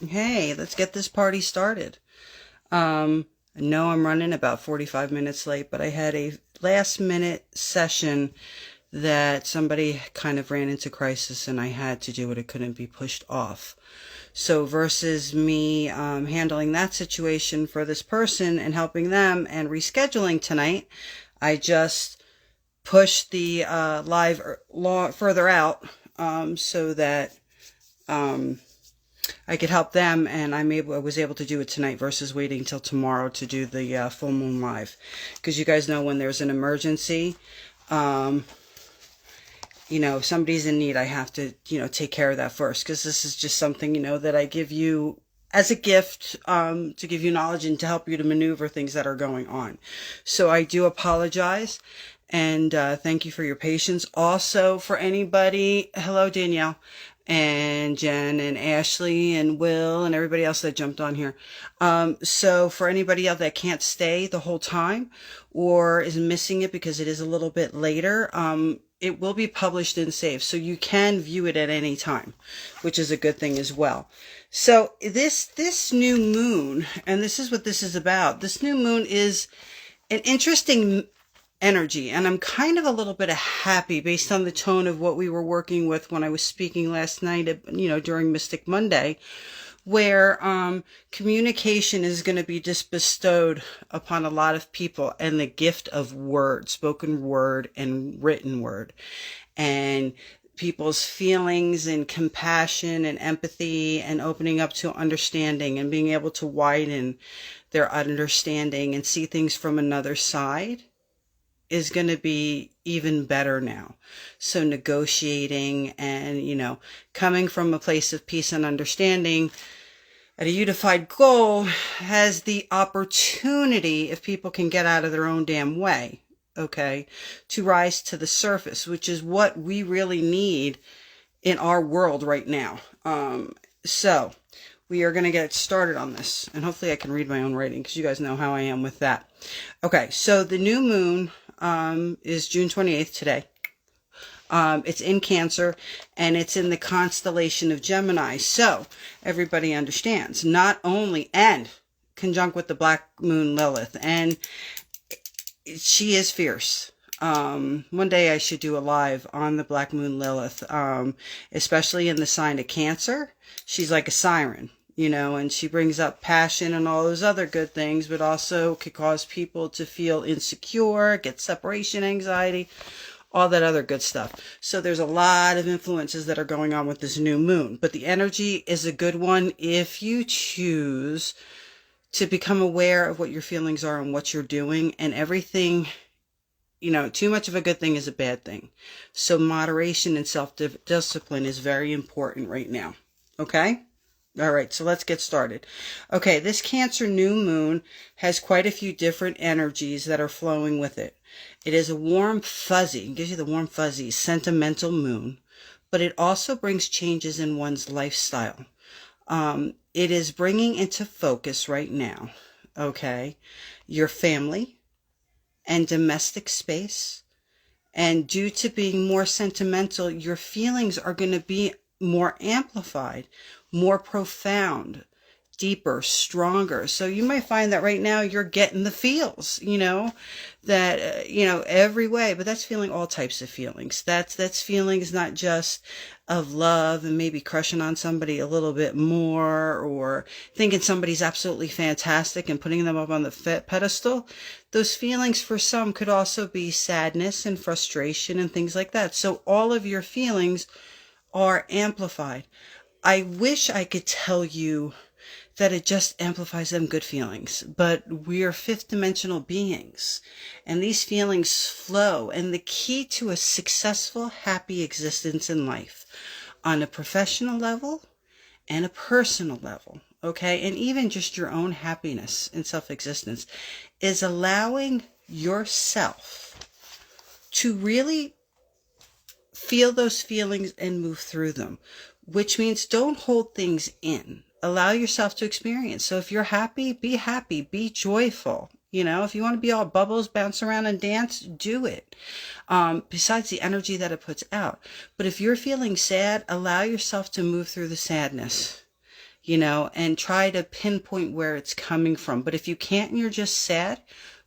Hey, let's get this party started. I know I'm running about 45 minutes late, but I had a last minute session that somebody kind of ran into crisis and I had to do it. It couldn't be pushed off. So versus me handling that situation for this person and helping them and rescheduling tonight, I just pushed the live further out so that um, I could help them, and I was able to do it tonight versus waiting till tomorrow to do the full moon live. Because you guys know when there's an emergency, um, if somebody's in need, I have to, take care of that first. Because this is just something, that I give you as a gift to give you knowledge and to help you to maneuver things that are going on. So I do apologize. And thank you for your patience. Also, for anybody, hello, Danielle, and Jen, and Ashley, and Will, and everybody else that jumped on here. So for anybody else that can't stay the whole time or is missing it because it is a little bit later, it will be published and saved. So you can view it at any time, which is a good thing as well. So this new moon, and this is what this is about. This new moon is an interesting energy, and I'm kind of a little bit happy based on the tone of what we were working with when I was speaking last night, during Mystic Monday, where communication is going to be just bestowed upon a lot of people, and the gift of word, spoken word and written word, and people's feelings and compassion and empathy and opening up to understanding and being able to widen their understanding and see things from another side is going to be even better now. So negotiating and, coming from a place of peace and understanding at a unified goal has the opportunity, if people can get out of their own damn way, okay, to rise to the surface, which is what we really need in our world right now. So we are going to get started on this, and hopefully I can read my own writing because you guys know how I am with that. Okay, so the new moon is June 28th today. It's in Cancer, and it's in the constellation of Gemini. So everybody understands, not only, and conjunct with the black moon Lilith, and she is fierce. One day I should do a live on the black moon Lilith, especially in the sign of Cancer. She's like a siren. And she brings up passion and all those other good things, but also could cause people to feel insecure, get separation anxiety, all that other good stuff. So there's a lot of influences that are going on with this new moon, but the energy is a good one if you choose to become aware of what your feelings are and what you're doing, and everything, too much of a good thing is a bad thing. So moderation and self-discipline is very important right now. Okay? All right, so let's get started. Okay, this Cancer new moon has quite a few different energies that are flowing with it. It is a warm, fuzzy, gives you the warm, fuzzy, sentimental moon, but it also brings changes in one's lifestyle. It is bringing into focus right now, okay, your family and domestic space. And due to being more sentimental, your feelings are going to be more amplified, more profound, deeper, stronger. So you might find that right now you're getting the feels, every way, but that's feeling all types of feelings. That's feelings not just of love and maybe crushing on somebody a little bit more, or thinking somebody's absolutely fantastic and putting them up on the pedestal. Those feelings for some could also be sadness and frustration and things like that. So all of your feelings are amplified. I wish I could tell you that it just amplifies them good feelings, but we are fifth dimensional beings, and these feelings flow. And the key to a successful, happy existence in life, on a professional level and a personal level, okay, and even just your own happiness and self-existence, is allowing yourself to really feel those feelings and move through them, which means don't hold things in. Allow yourself to experience. So if you're happy, be joyful. If you want to be all bubbles, bounce around and dance, do it. Besides the energy that it puts out. But if you're feeling sad, allow yourself to move through the sadness. and try to pinpoint where it's coming from. But if you can't and you're just sad,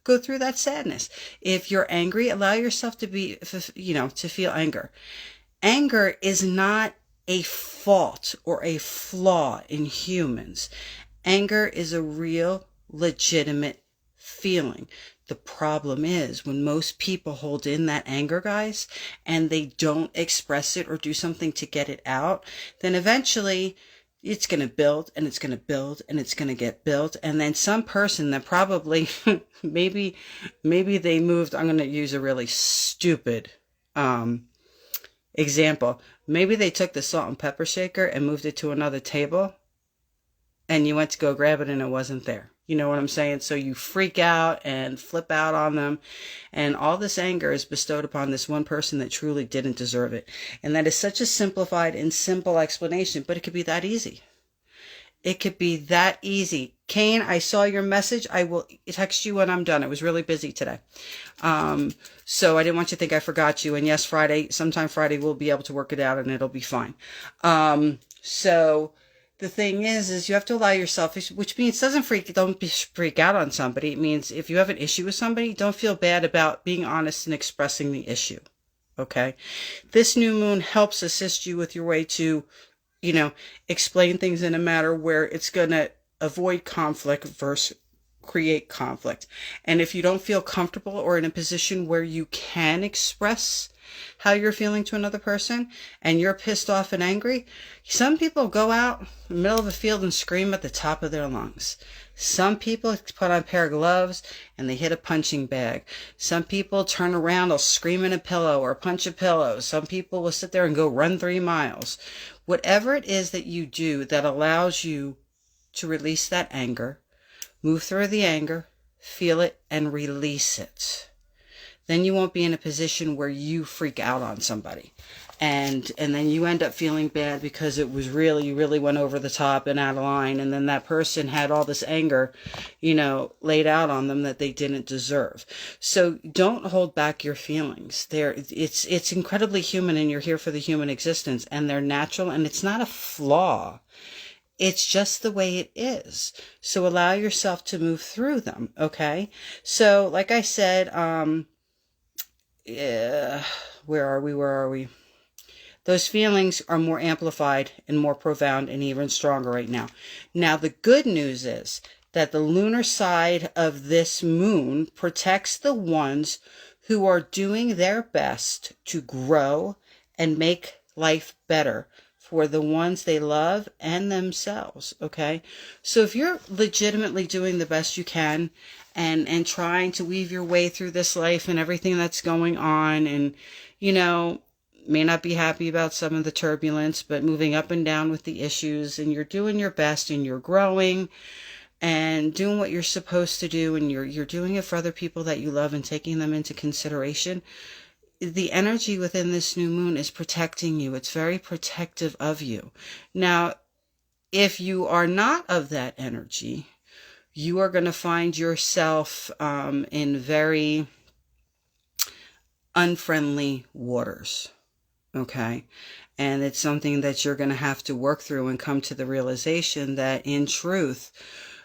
go through that sadness. If you're angry, allow yourself to be, to feel anger. Anger is not a fault or a flaw in humans. Anger is a real, legitimate feeling. The problem is when most people hold in that anger, guys, and they don't express it or do something to get it out, then eventually it's going to build and it's going to build and it's going to get built. And then some person that probably, maybe they moved, I'm going to use a really stupid example. Maybe they took the salt and pepper shaker and moved it to another table and you went to go grab it and it wasn't there. You know what I'm saying? So you freak out and flip out on them. And all this anger is bestowed upon this one person that truly didn't deserve it. And that is such a simplified and simple explanation, but it could be that easy. It could be that easy. Kane, I saw your message. I will text you when I'm done. I was really busy today. So I didn't want you to think I forgot you. And yes, sometime Friday, we'll be able to work it out and it'll be fine. So the thing is you have to allow yourself, which means don't freak out on somebody. It means if you have an issue with somebody, don't feel bad about being honest and expressing the issue. Okay. This new moon helps assist you with your way to, explain things in a manner where it's going to avoid conflict versus create conflict. And if you don't feel comfortable or in a position where you can express how you're feeling to another person and you're pissed off and angry, some people go out in the middle of a field and scream at the top of their lungs. Some people put on a pair of gloves and they hit a punching bag. Some people turn around, they'll scream in a pillow or punch a pillow. Some people will sit there and go run 3 miles. Whatever it is that you do that allows you to release that anger, move through the anger, feel it, and release it. Then you won't be in a position where you freak out on somebody. And then you end up feeling bad because it was you really went over the top and out of line. And then that person had all this anger, laid out on them that they didn't deserve. So don't hold back your feelings. It's incredibly human and you're here for the human existence and they're natural and it's not a flaw. It's just the way it is. So allow yourself to move through them. Okay. So like I said, where are we? Those feelings are more amplified and more profound and even stronger right now. Now, the good news is that the lunar side of this moon protects the ones who are doing their best to grow and make life better for the ones they love and themselves. Okay. So if you're legitimately doing the best you can and trying to weave your way through this life and everything that's going on and, may not be happy about some of the turbulence, but moving up and down with the issues and you're doing your best and you're growing and doing what you're supposed to do and you're doing it for other people that you love and taking them into consideration. The energy within this new moon is protecting you. It's very protective of you. Now, if you are not of that energy, you are going to find yourself in very unfriendly waters. Okay. And it's something that you're going to have to work through and come to the realization that in truth,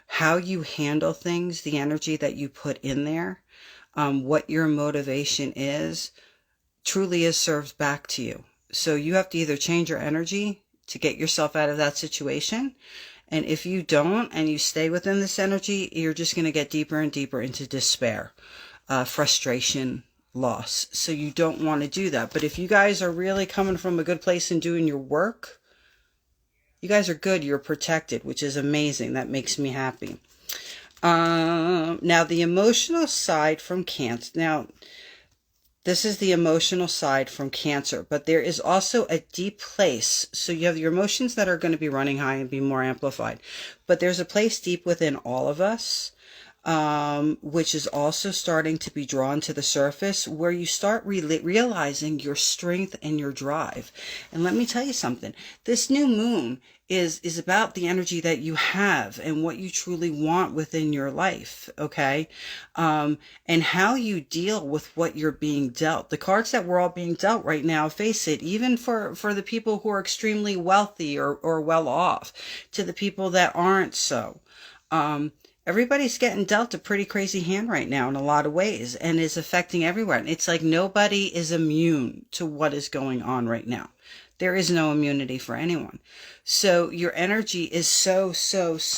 how you handle things, the energy that you put in there, what your motivation is, truly is served back to you. So you have to either change your energy to get yourself out of that situation. And if you don't, and you stay within this energy, you're just going to get deeper and deeper into despair, frustration, loss. So you don't want to do that. But if you guys are really coming from a good place and doing your work, you guys are good. You're protected, which is amazing. That makes me happy. Now the emotional side from Cancer. Now, this is the emotional side from Cancer, but there is also a deep place. So you have your emotions that are going to be running high and be more amplified, but there's a place deep within all of us which is also starting to be drawn to the surface, where you start realizing your strength and your drive. And let me tell you something, this new moon is about the energy that you have and what you truly want within your life, okay? And how you deal with what you're being dealt. The cards that we're all being dealt right now, face it, even for the people who are extremely wealthy or well off, to the people that aren't so. Everybody's getting dealt a pretty crazy hand right now in a lot of ways, and is affecting everyone. It's like nobody is immune to what is going on right now. There is no immunity for anyone. So your energy is so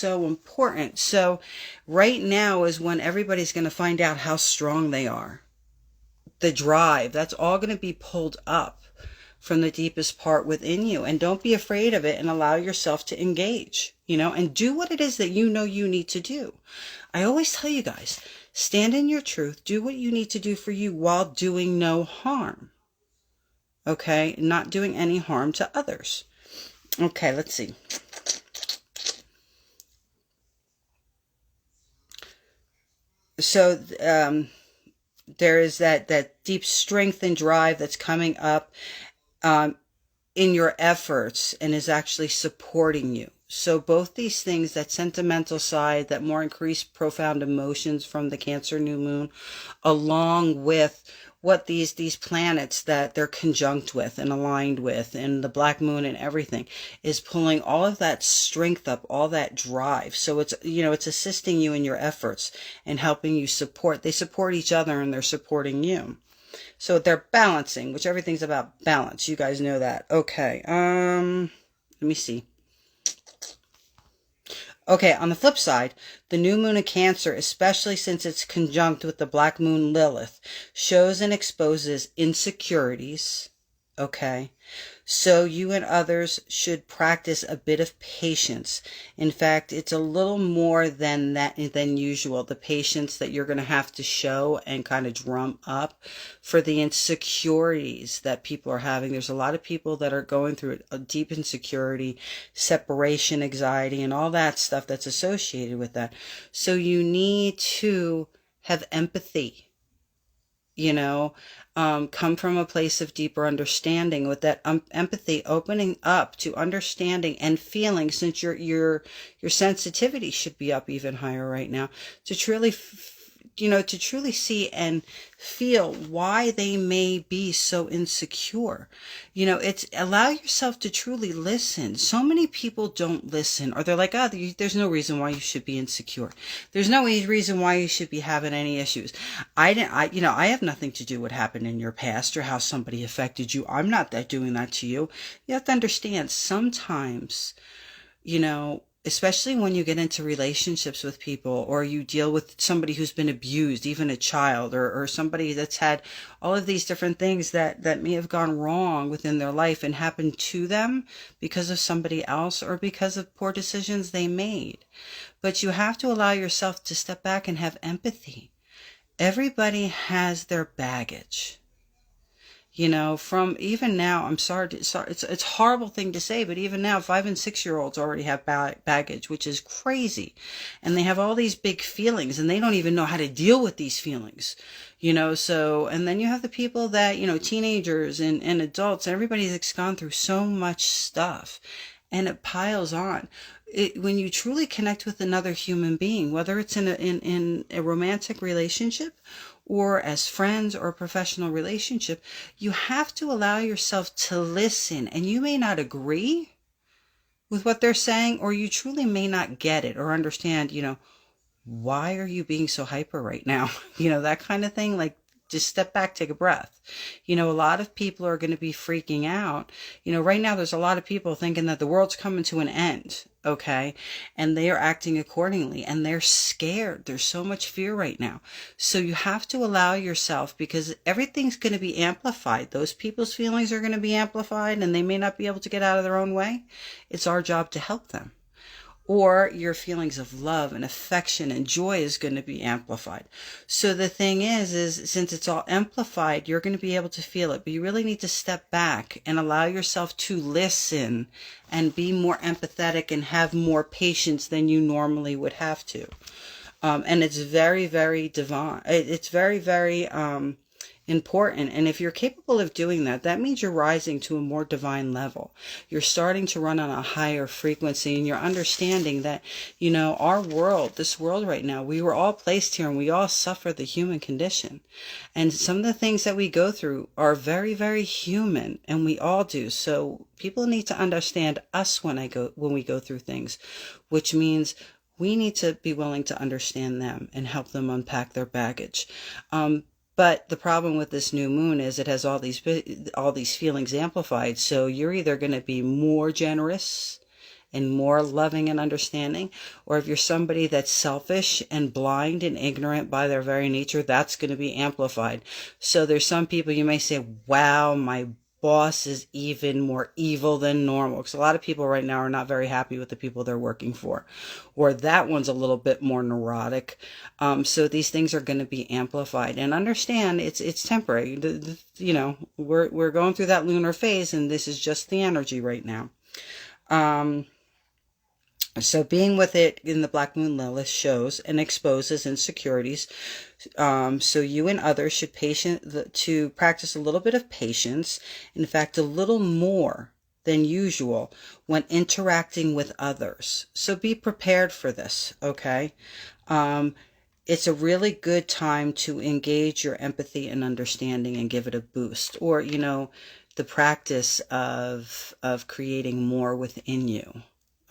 important. So right now is when everybody's going to find out how strong they are. The drive, that's all going to be pulled up from the deepest part within you. And don't be afraid of it, and allow yourself to engage, and do what it is that you know you need to do. I always tell you guys, stand in your truth, do what you need to do for you while doing no harm. Okay? Not doing any harm to others. Okay, let's see. So, there is that deep strength and drive that's coming up in your efforts, and is actually supporting you. So both these things, that sentimental side, that more increased profound emotions from the Cancer new moon, along with what these planets that they're conjunct with and aligned with, and the black moon and everything, is pulling all of that strength up, all that drive. So it's, it's assisting you in your efforts and helping you support. They support each other, and they're supporting you. So they're balancing, which everything's about balance. You guys know that. Okay. Let me see. Okay, on the flip side, the new moon of Cancer, especially since it's conjunct with the black moon Lilith, shows and exposes insecurities. Okay, so you and others should practice a bit of patience. In fact, it's a little more than usual, the patience that you're going to have to show and kind of drum up for the insecurities that people are having. There's a lot of people that are going through a deep insecurity, separation anxiety, and all that stuff that's associated with that. So you need to have empathy. Come from a place of deeper understanding, with that empathy, opening up to understanding and feeling, since your sensitivity should be up even higher right now, to truly to truly see and feel why they may be so insecure. It's allow yourself to truly listen. So many people don't listen, or they're like, there's no reason why you should be insecure. There's no reason why you should be having any issues. I have nothing to do with what happened in your past or how somebody affected you. I'm not doing that to you. You have to understand, sometimes, especially when you get into relationships with people, or you deal with somebody who's been abused, even a child, or somebody that's had all of these different things that may have gone wrong within their life and happened to them because of somebody else, or because of poor decisions they made. But you have to allow yourself to step back and have empathy. Everybody has their baggage. From even now, I'm sorry, it's a horrible thing to say, but even now, 5 and 6 year olds already have baggage, which is crazy. And they have all these big feelings, and they don't even know how to deal with these feelings, so, and then you have the people that, teenagers and adults, and everybody's gone through so much stuff, and it piles on. When you truly connect with another human being, whether it's in a romantic relationship, or as friends, or a professional relationship, you have to allow yourself to listen. And you may not agree with what they're saying, or you truly may not get it or understand, why are you being so hyper right now? That kind of thing. Like, just step back, take a breath. A lot of people are going to be freaking out. Right now there's a lot of people thinking that the world's coming to an end, okay? And they are acting accordingly, and they're scared. There's so much fear right now. So you have to allow yourself, because everything's going to be amplified. Those people's feelings are going to be amplified, and they may not be able to get out of their own way. It's our job to help them. Or your feelings of love and affection and joy is going to be amplified. So the thing is since it's all amplified, you're going to be able to feel it. But you really need to step back and allow yourself to listen and be more empathetic and have more patience than you normally would have to. And it's very, very divine. It's very, very important. And if you're capable of doing that, that means you're rising to a more divine level. You're starting to run on a higher frequency, and you're understanding that, our world, this world right now, we were all placed here and we all suffer the human condition. And some of the things that we go through are very, very human, and we all do. So people need to understand us when we go through things, which means we need to be willing to understand them and help them unpack their baggage. But the problem with this new moon is it has all these feelings amplified. So you're either going to be more generous and more loving and understanding, or if you're somebody that's selfish and blind and ignorant by their very nature, that's going to be amplified. So there's some people you may say, wow, my boss is even more evil than normal, because a lot of people right now are not very happy with the people they're working for, or that one's a little bit more neurotic. So these things are going to be amplified, and understand it's temporary. We're going through that lunar phase, and this is just the energy right now. So being with it in the Black Moon Lilith shows and exposes insecurities. So you and others should to practice a little bit of patience. In fact, a little more than usual when interacting with others. So be prepared for this, okay? It's a really good time to engage your empathy and understanding and give it a boost. Or, the practice of creating more within you.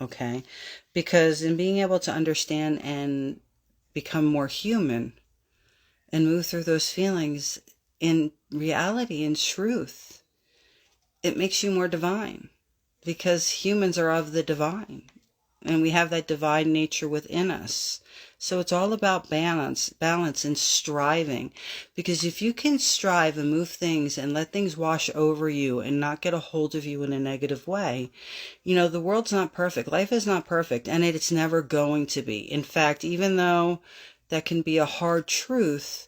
Okay, because in being able to understand and become more human and move through those feelings in reality and truth, it makes you more divine, because humans are of the divine and we have that divine nature within us. So it's all about balance and striving, because if you can strive and move things and let things wash over you and not get a hold of you in a negative way, the world's not perfect. Life is not perfect, and it's never going to be. In fact, even though that can be a hard truth,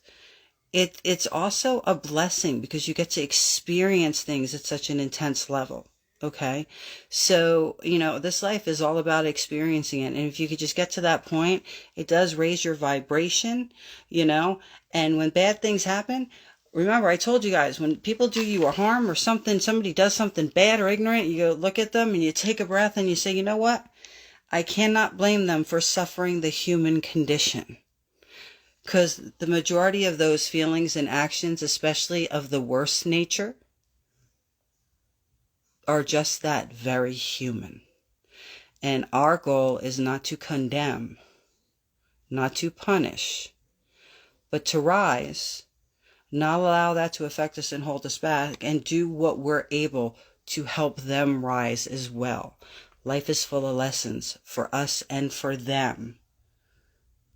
it's also a blessing, because you get to experience things at such an intense level. Okay. So, this life is all about experiencing it. And if you could just get to that point, it does raise your vibration, and when bad things happen, remember, I told you guys, when people do you a harm or somebody does something bad or ignorant, you go look at them and you take a breath and you say, you know what? I cannot blame them for suffering the human condition. Because the majority of those feelings and actions, especially of the worst nature, are just that, very human. And our goal is not to condemn, not to punish, but to rise, not allow that to affect us and hold us back, and do what we're able to help them rise as well. Life is full of lessons for us and for them.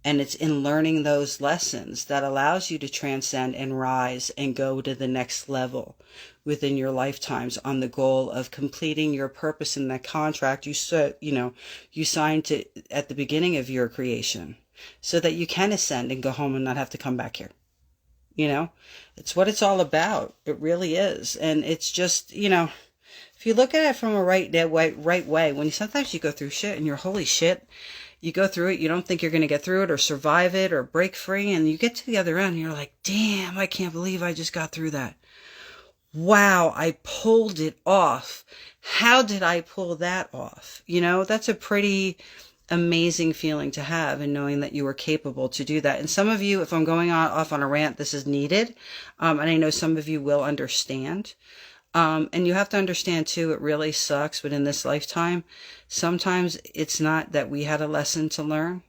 And it's in learning those lessons that allows you to transcend and rise and go to the next level within your lifetimes, on the goal of completing your purpose in that contract you signed to at the beginning of your creation, so that you can ascend and go home and not have to come back here. It's what it's all about. It really is. And it's just, if you look at it from a right way, when sometimes you go through shit and you're, holy shit, you go through it, you don't think you're going to get through it or survive it or break free, and you get to the other end and you're like, damn, I can't believe I just got through that. Wow, I pulled it off. How did I pull that off? That's a pretty amazing feeling to have, and knowing that you are capable to do that. And some of you, if I'm going off on a rant, this is needed. And I know some of you will understand. And you have to understand too, it really sucks, but in this lifetime, sometimes it's not that we had a lesson to learn,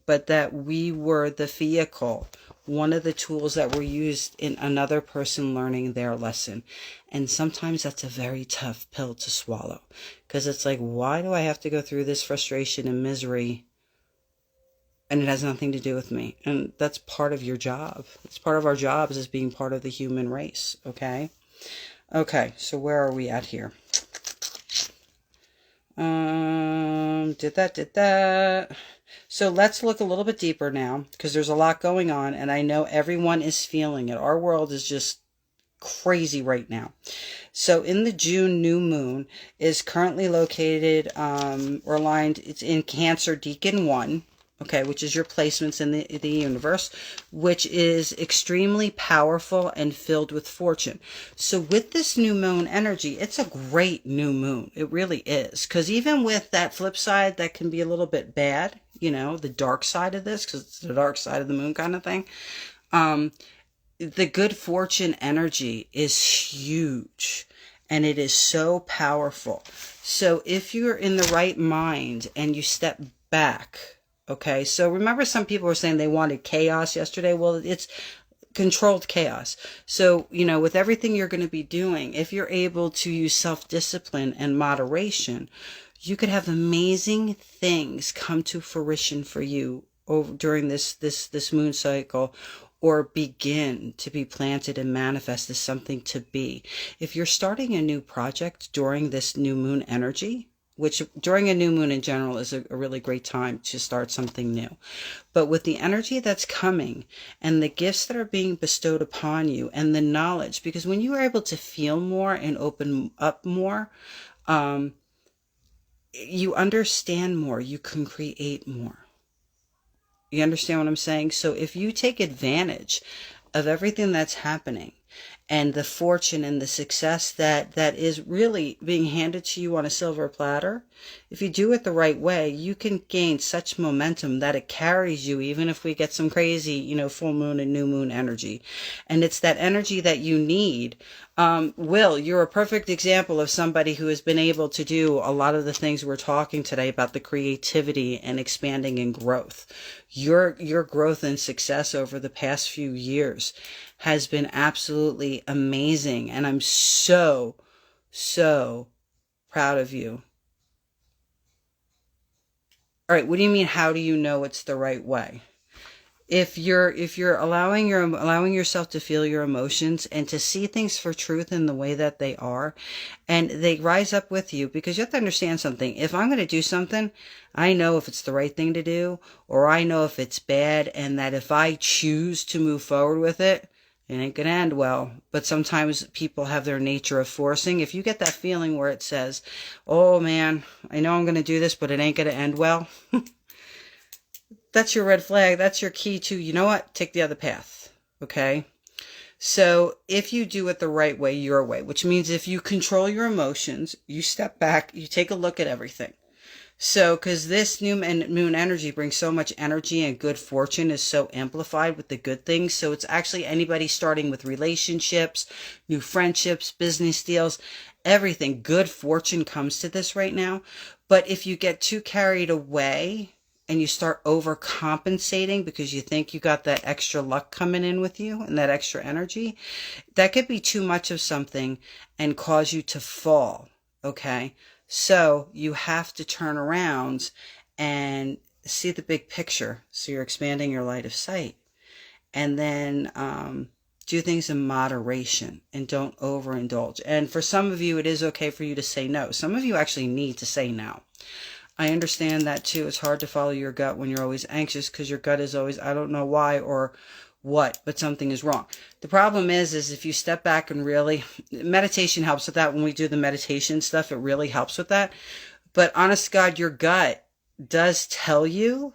but that we were the vehicle, one of the tools that were used in another person learning their lesson. And sometimes that's a very tough pill to swallow, because it's like, why do I have to go through this frustration and misery? And it has nothing to do with me. And that's part of your job. It's part of our jobs as being part of the human race. Okay. So where are we at here? Did that. So let's look a little bit deeper now, because there's a lot going on, and I know everyone is feeling it. Our world is just crazy right now. So in the June new moon is currently located or aligned. It's in Cancer Deacon 1. okay, which is your placements in the universe, which is extremely powerful and filled with fortune. So with this new moon energy, it's a great new moon. It really is. Because even with that flip side that can be a little bit bad, you know, the dark side of this, because it's the dark side of the moon kind of thing, the good fortune energy is huge. And it is so powerful. So if you're in the right mind and you step back, okay, so remember some people were saying they wanted chaos yesterday. Well, it's controlled chaos. So, you know, with everything you're going to be doing, if you're able to use self-discipline and moderation, you could have amazing things come to fruition for you during this moon cycle, or begin to be planted and manifest as something to be. If you're starting a new project during this new moon energy, which during a new moon in general is a really great time to start something new. But with the energy that's coming and the gifts that are being bestowed upon you and the knowledge, because when you are able to feel more and open up more, you understand more, you can create more. You understand what I'm saying? So if you take advantage of everything that's happening and the fortune and the success that is really being handed to you on a silver platter, if you do it the right way, you can gain such momentum that it carries you, even if we get some crazy, you know, full moon and new moon energy. And it's that energy that you need. Will, you're a perfect example of somebody who has been able to do a lot of the things we're talking today about, the creativity and expanding and growth. Your growth and success over the past few years has been absolutely amazing. And I'm so, so proud of you. All right. What do you mean? How do you know it's the right way? If you're allowing yourself to feel your emotions and to see things for truth in the way that they are, and they rise up with you, because you have to understand something. If I'm going to do something, I know if it's the right thing to do, or I know if it's bad, and that if I choose to move forward with it, it ain't going to end well. But sometimes people have their nature of forcing. If you get that feeling where it says, oh man, I know I'm going to do this, but it ain't going to end well. That's your red flag. That's your key to, you know what, take the other path. Okay. So if you do it the right way, your way, which means if you control your emotions, you step back, you take a look at everything. So, because this new moon energy brings so much energy, and good fortune is so amplified with the good things. So it's actually anybody starting with relationships, new friendships, business deals, everything. Good fortune comes to this right now. But if you get too carried away and you start overcompensating because you think you got that extra luck coming in with you and that extra energy, that could be too much of something and cause you to fall. Okay. So you have to turn around and see the big picture. So you're expanding your light of sight, and then do things in moderation and don't overindulge. And for some of you, it is okay for you to say no. Some of you actually need to say no. I understand that too. It's hard to follow your gut when you're always anxious, because your gut is always, I don't know why or what, but something is wrong. The problem is if you step back and really, meditation helps with that. When we do the meditation stuff, it really helps with that. But honest to God, your gut does tell you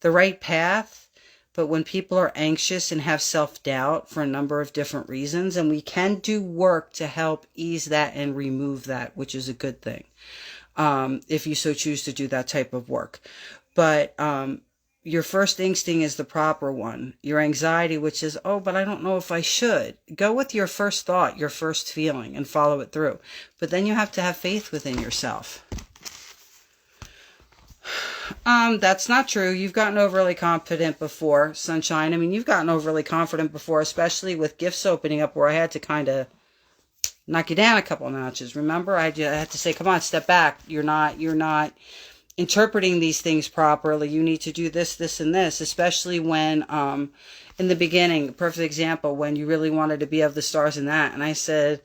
the right path. But when people are anxious and have self-doubt for a number of different reasons, and we can do work to help ease that and remove that, which is a good thing, if you so choose to do that type of work. But your first instinct is the proper one. Your anxiety, which is, oh, but I don't know if I should. Go with your first thought, your first feeling, and follow it through. But then you have to have faith within yourself. That's not true. You've gotten overly confident before, Sunshine. I mean, you've gotten overly confident before, especially with gifts opening up, where I had to kind of knock you down a couple of notches. Remember, I had to say, come on, step back. You're not interpreting these things properly. You need to do this, this, and this, especially when, in the beginning, perfect example, when you really wanted to be of the stars and that. And I said,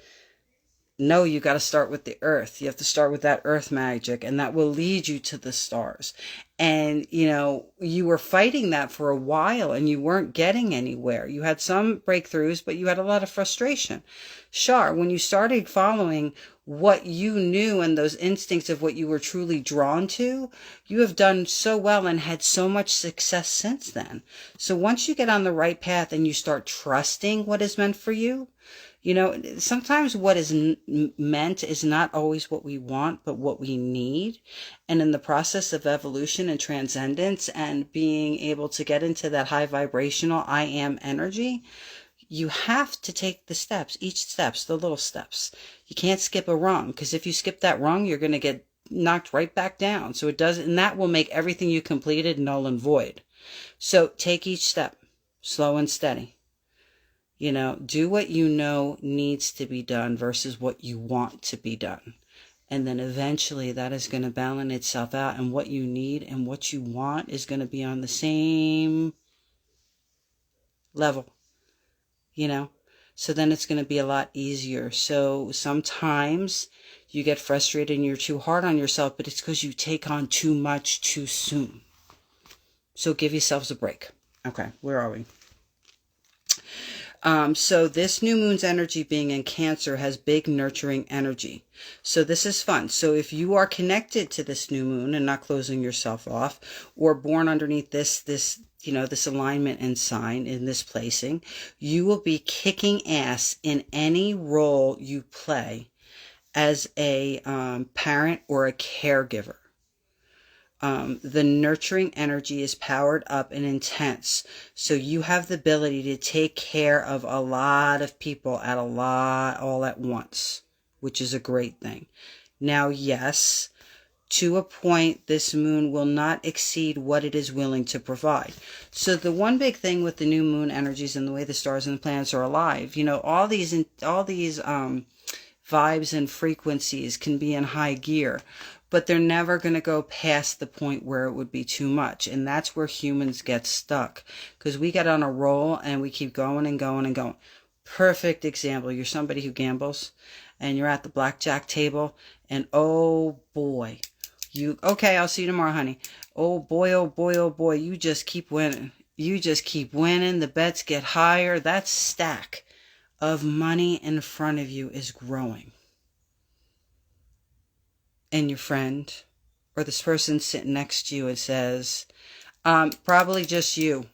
No, you got to start with the earth. You have to start with that earth magic, and that will lead you to the stars. And, you were fighting that for a while and you weren't getting anywhere. You had some breakthroughs, but you had a lot of frustration. Sure, when you started following what you knew and those instincts of what you were truly drawn to, you have done so well and had so much success since then. So once you get on the right path and you start trusting what is meant for you, sometimes what is meant is not always what we want, but what we need. And in the process of evolution and transcendence and being able to get into that high vibrational I am energy, you have to take the steps, the little steps. You can't skip a rung, because if you skip that rung, you're going to get knocked right back down. So it does, and that will make everything you completed null and void. So take each step, slow and steady. Do what you know needs to be done versus what you want to be done. And then eventually that is going to balance itself out, and what you need and what you want is going to be on the same level, So then it's going to be a lot easier. So sometimes you get frustrated and you're too hard on yourself, but it's because you take on too much too soon. So give yourselves a break. Okay, where are we? So this new moon's energy being in Cancer has big nurturing energy. So this is fun. So if you are connected to this new moon and not closing yourself off, or born underneath this alignment and sign in this placing, you will be kicking ass in any role you play as a parent or a caregiver. The nurturing energy is powered up and intense. So you have the ability to take care of a lot of people all at once, which is a great thing. Now, yes, to a point, this moon will not exceed what it is willing to provide. So the one big thing with the new moon energies and the way the stars and the planets are alive, all these vibes and frequencies can be in high gear, but they're never going to go past the point where it would be too much. And that's where humans get stuck, because we get on a roll and we keep going and going and going. Perfect example. You're somebody who gambles and you're at the blackjack table, and oh boy, okay, I'll see you tomorrow, honey. Oh boy, oh boy, oh boy, you just keep winning. You just keep winning. The bets get higher. That stack of money in front of you is growing. And your friend or this person sitting next to you, it says, probably just you,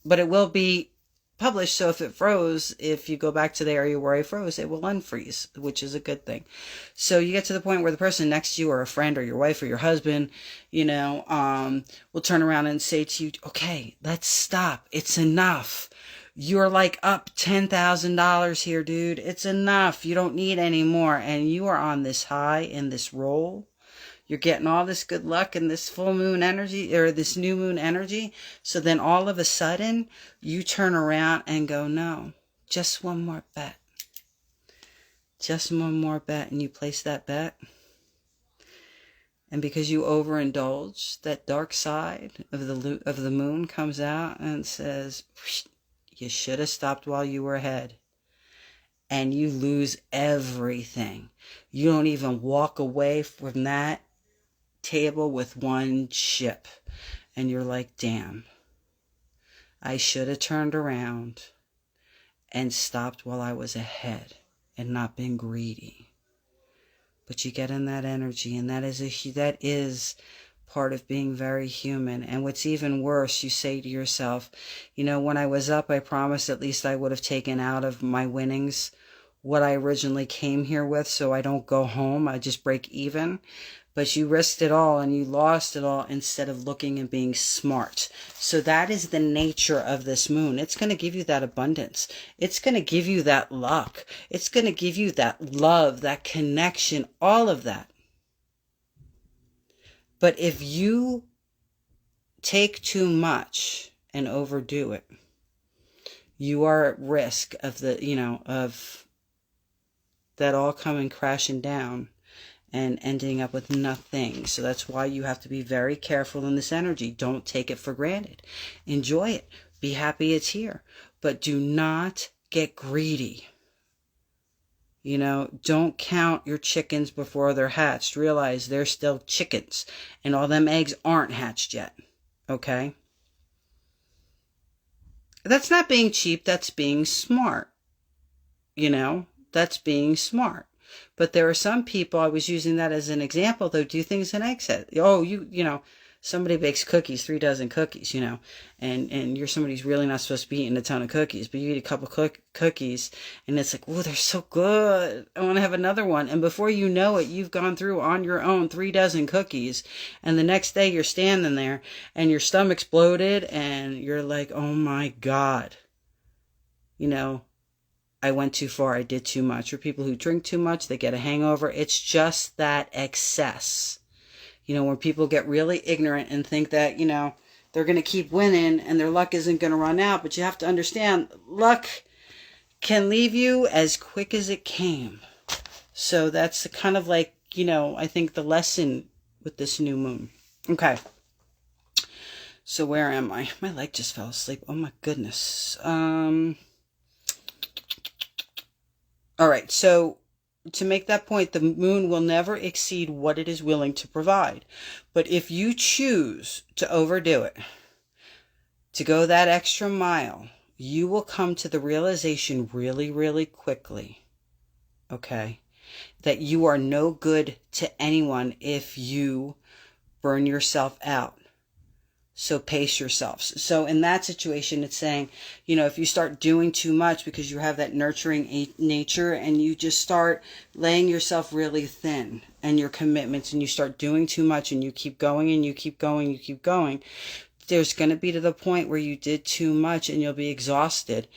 but it will be published. So if it froze, if you go back to the area where I froze, it will unfreeze, which is a good thing. So you get to the point where the person next to you, or a friend or your wife or your husband, will turn around and say to you, okay, let's stop. It's enough. You're like up $10,000 here, dude. It's enough. You don't need any more. And you are on this high in this roll. You're getting all this good luck and this full moon energy, or this new moon energy. So then all of a sudden you turn around and go, no, just one more bet. Just one more bet. And you place that bet. And because you overindulge, that dark side of the moon comes out and says, you should have stopped while you were ahead. And you lose everything. You don't even walk away from that table with one chip. And you're like, damn, I should have turned around and stopped while I was ahead and not been greedy. But you get in that energy, and that is part of being very human. And what's even worse, you say to yourself, when I was up, I promised at least I would have taken out of my winnings what I originally came here with, so I don't go home, I just break even. But you risked it all and you lost it all instead of looking and being smart. So that is the nature of this moon. It's going to give you that abundance. It's going to give you that luck. It's going to give you that love, that connection, all of that. But if you take too much and overdo it, you are at risk of of that all coming crashing down and ending up with nothing. So that's why you have to be very careful in this energy. Don't take it for granted. Enjoy it. Be happy it's here. But do not get greedy. You know, don't count your chickens before they're hatched. Realize they're still chickens and all them eggs aren't hatched yet. Okay? That's not being cheap. That's being smart. You know, that's being smart. But there are some people, I was using that as an example, they'll do things in egg set. Oh, you know, somebody bakes cookies, 3 dozen cookies, you know, and you're somebody who's really not supposed to be eating a ton of cookies, but you eat a couple cookies and it's like, oh, they're so good. I want to have another one. And before you know it, you've gone through on your own 3 dozen cookies. And the next day you're standing there and your stomach's bloated and you're like, oh my God, you know, I went too far. I did too much. Or people who drink too much, they get a hangover. It's just that excess. You know, when people get really ignorant and think that, you know, they're going to keep winning and their luck isn't going to run out. But you have to understand, luck can leave you as quick as it came. So that's kind of like, you know, I think the lesson with this new moon. Okay. So where am I? My leg just fell asleep. Oh my goodness. All right, so to make that point, the moon will never exceed what it is willing to provide. But if you choose to overdo it, to go that extra mile, you will come to the realization really, really quickly, okay, that you are no good to anyone if you burn yourself out. So pace yourselves. So in that situation, it's saying, you know, if you start doing too much because you have that nurturing nature and you just start laying yourself really thin and your commitments and you start doing too much and you keep going and you keep going, you keep going, there's going to be to the point where you did too much and you'll be exhausted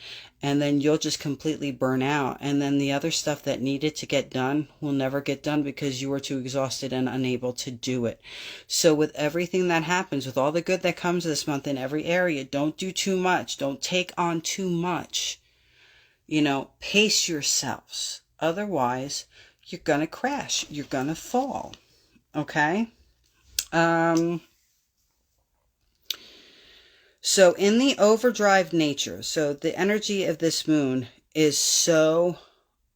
and then you'll just completely burn out. And then the other stuff that needed to get done will never get done because you were too exhausted and unable to do it. So with everything that happens, with all the good that comes this month in every area, don't do too much. Don't take on too much. You know, pace yourselves. Otherwise, you're going to crash. You're going to fall. Okay? So in the overdrive nature, so the energy of this moon is so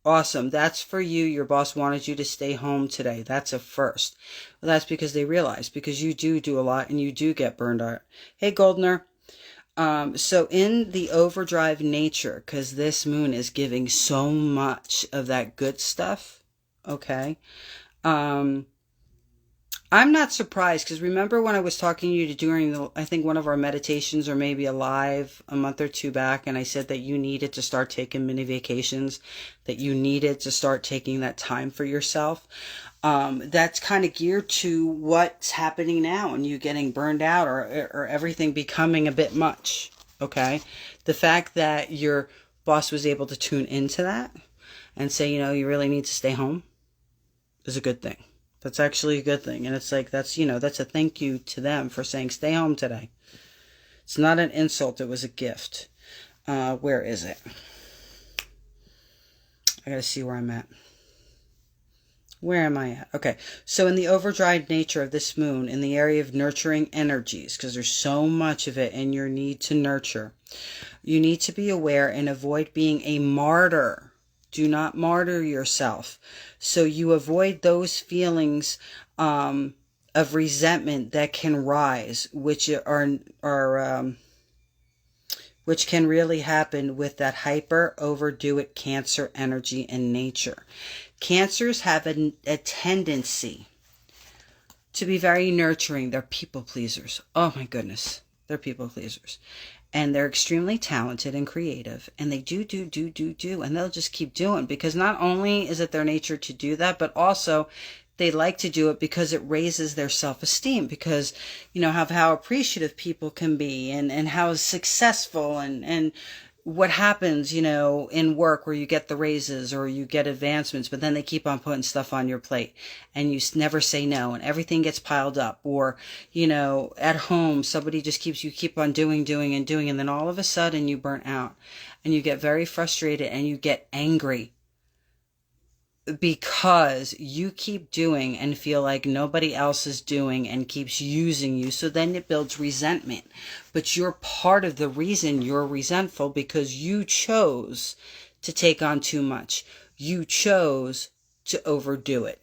awesome. That's for you. Your boss wanted you to stay home today. That's a first. Well, that's because they realize, because you do a lot and you do get burned out. Hey, Goldner. So in the overdrive nature, because this moon is giving so much of that good stuff, okay, I'm not surprised because remember when I was talking to you during I think one of our meditations or maybe a live a month or two back, and I said that you needed to start taking mini vacations, that you needed to start taking that time for yourself. That's kind of geared to what's happening now and you getting burned out or everything becoming a bit much. Okay. The fact that your boss was able to tune into that and say, you know, you really need to stay home is a good thing. That's actually a good thing. And it's like, that's, you know, that's a thank you to them for saying, stay home today. It's not an insult. It was a gift. Where is it? I got to see where I'm at. Where am I at? Okay. So in the overdrive nature of this moon, in the area of nurturing energies, because there's so much of it in your need to nurture, you need to be aware and avoid being a martyr. Do not martyr yourself. So you avoid those feelings of resentment that can rise, which can really happen with that hyper overdo it Cancer energy in nature. Cancers have a tendency to be very nurturing. They're people pleasers. Oh my goodness. They're people pleasers. And they're extremely talented and creative. And they do. And they'll just keep doing. Because not only is it their nature to do that, but also they like to do it because it raises their self-esteem. Because, you know, how appreciative people can be. And how successful and what happens, you know, in work where you get the raises or you get advancements, but then they keep on putting stuff on your plate and you never say no and everything gets piled up. Or, you know, at home, somebody just keep on doing. And then all of a sudden you burn out and you get very frustrated and you get angry because you keep doing and feel like nobody else is doing and keeps using you. So then it builds resentment. But you're part of the reason you're resentful because you chose to take on too much. You chose to overdo it.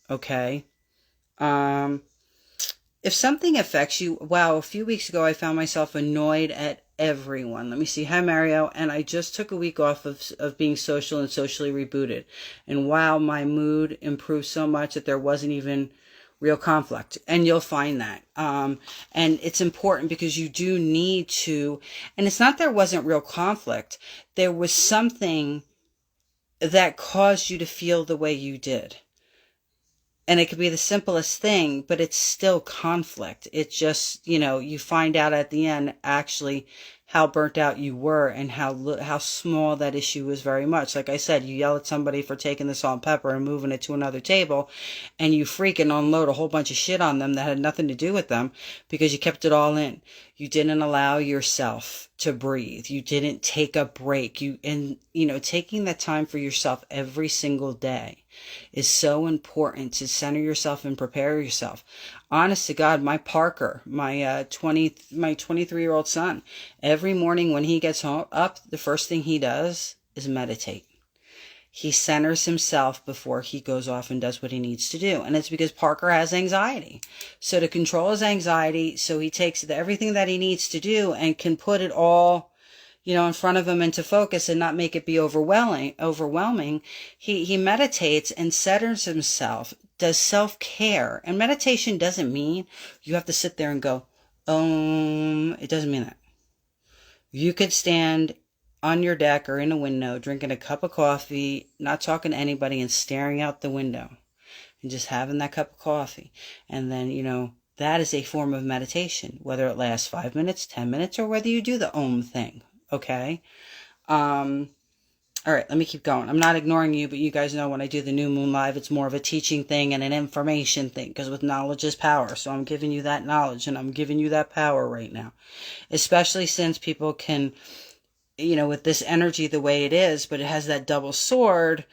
Okay? If something affects you, wow, a few weeks ago I found myself annoyed at everyone. Let me see. Hi, Mario. And I just took a week off of being social and socially rebooted. And wow, my mood improved so much that there wasn't even real conflict. And you'll find that. And it's important because you do need to, and it's not there wasn't real conflict. There was something that caused you to feel the way you did. And it could be the simplest thing, but it's still conflict. It just, you find out at the end actually how burnt out you were and how small that issue was very much. Like I said, you yell at somebody for taking the salt and pepper and moving it to another table, and you freaking unload a whole bunch of shit on them that had nothing to do with them because you kept it all in. You didn't allow yourself to breathe. You didn't take a break. Taking that time for yourself every single day is so important to center yourself and prepare yourself. Honest to God, my Parker, my 23-year-old son, every morning when he gets home up, the first thing he does is meditate. He centers himself before he goes off and does what he needs to do. And it's because Parker has anxiety. So to control his anxiety, so he takes everything that he needs to do and can put it all in front of him into focus and not make it be overwhelming. He meditates and centers himself, does self-care. And meditation doesn't mean you have to sit there and go, it doesn't mean that. You could stand on your deck or in a window, drinking a cup of coffee, not talking to anybody and staring out the window and just having that cup of coffee. And then, that is a form of meditation, whether it lasts 5 minutes, 10 minutes, or whether you do the Om thing. Okay. All right, let me keep going. I'm not ignoring you, but you guys know when I do the New Moon Live, it's more of a teaching thing and an information thing, because with knowledge is power. So I'm giving you that knowledge and I'm giving you that power right now, especially since people can, with this energy the way it is, but it has that double sword,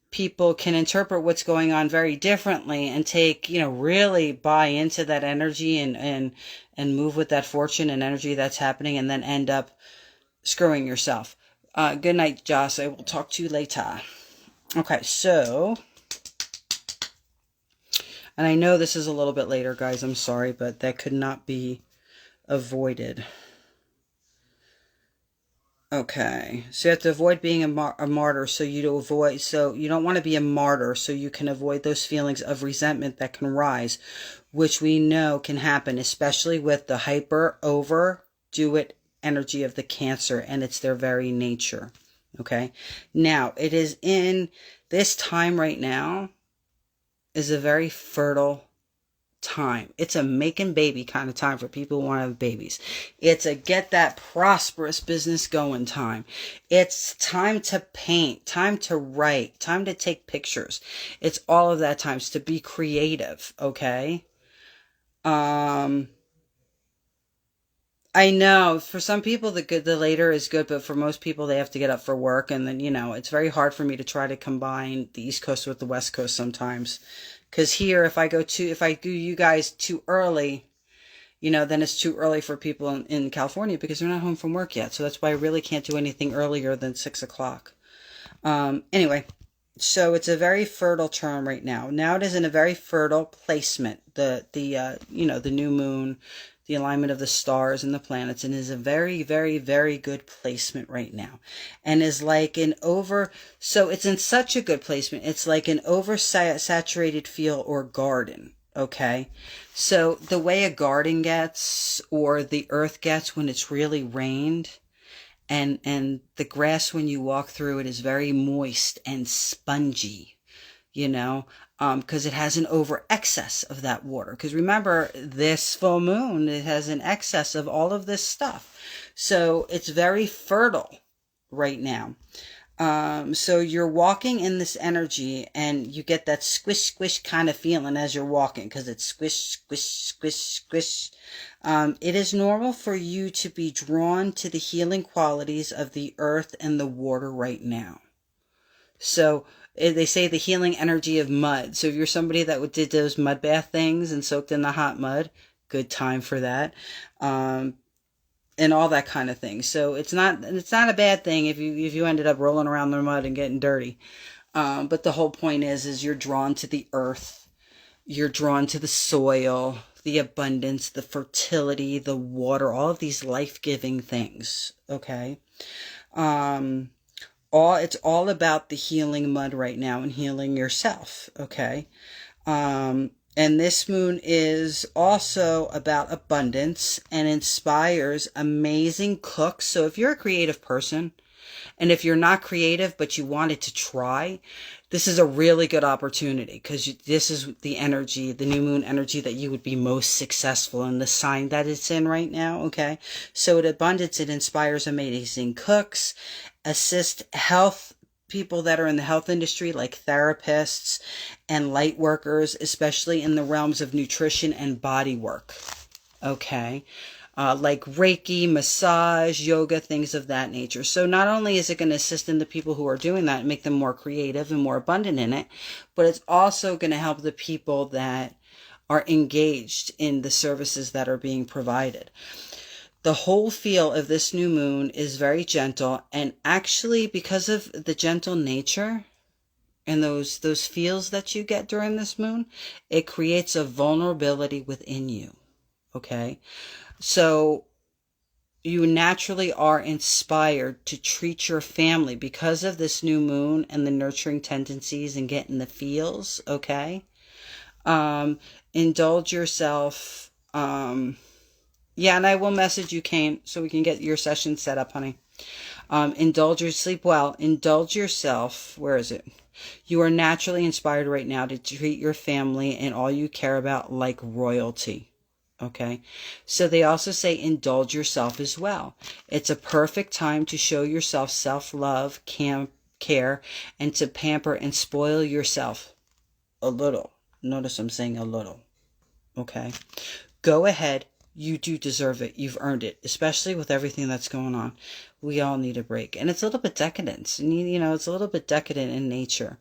people can interpret what's going on very differently and take, really buy into that energy and move with that fortune and energy that's happening and then end up screwing yourself. Good night, Joss. I will talk to you later. Okay, so, and I know this is a little bit later, guys. I'm sorry, but that could not be avoided. Okay, so you have to avoid being a martyr, so you don't want to be a martyr, so you can avoid those feelings of resentment that can rise, which we know can happen, especially with the overdo it energy of the Cancer, and it's their very nature. Okay, now it is in this time right now is a very fertile time. It's a making baby kind of time for people who want to have babies. It's a get that prosperous business going time. It's time to paint, time to write, time to take pictures. It's all of that times to be creative. Okay. I know for some people the later is good, but for most people they have to get up for work, and then it's very hard for me to try to combine the East Coast with the West Coast sometimes, because here if I do you guys too early, then it's too early for people in California because they're not home from work yet. So that's why I really can't do anything earlier than 6 o'clock. Anyway, so it's a very fertile term right now. Now it is in a very fertile placement. The new moon, the alignment of the stars and the planets, and is a very, very, very good placement right now. And is like so it's in such a good placement. It's like an oversaturated field or garden. Okay. So the way a garden gets, or the earth gets when it's really rained, and the grass when you walk through it is very moist and spongy, because it has an over excess of that water. Because remember, this full moon, it has an excess of all of this stuff. So it's very fertile right now. So you're walking in this energy and you get that squish, squish kind of feeling as you're walking, because it's squish, squish, squish, squish. It is normal for you to be drawn to the healing qualities of the earth and the water right now. So they say the healing energy of mud. So if you're somebody that did those mud bath things and soaked in the hot mud, good time for that. And all that kind of thing. So it's not a bad thing if you ended up rolling around the mud and getting dirty. But the whole point is you're drawn to the earth. You're drawn to the soil, the abundance, the fertility, the water, all of these life-giving things. Okay. It's all about the healing mud right now and healing yourself. Okay. And this moon is also about abundance and inspires amazing cooks. So if you're a creative person, and if you're not creative, but you wanted to try, this is a really good opportunity, because this is the energy, the new moon energy, that you would be most successful in the sign that it's in right now. Okay. So at abundance, it inspires amazing cooks, assist health people that are in the health industry, like therapists and light workers, especially in the realms of nutrition and body work. Okay. Like Reiki, massage, yoga, things of that nature. So not only is it going to assist in the people who are doing that and make them more creative and more abundant in it, but it's also going to help the people that are engaged in the services that are being provided. The whole feel of this new moon is very gentle, and actually, because of the gentle nature and those feels that you get during this moon, it creates a vulnerability within you. Okay. So you naturally are inspired to treat your family because of this new moon and the nurturing tendencies and getting the feels. Okay. Indulge yourself. Yeah, and I will message you, Kane, so we can get your session set up, honey. Sleep well. Indulge yourself. Where is it? You are naturally inspired right now to treat your family and all you care about like royalty. Okay. So they also say indulge yourself as well. It's a perfect time to show yourself self-love, care, and to pamper and spoil yourself a little. Notice I'm saying a little. Okay. Go ahead. You do deserve it. You've earned it, especially with everything that's going on. We all need a break. And it's a little bit decadent. And, it's a little bit decadent in nature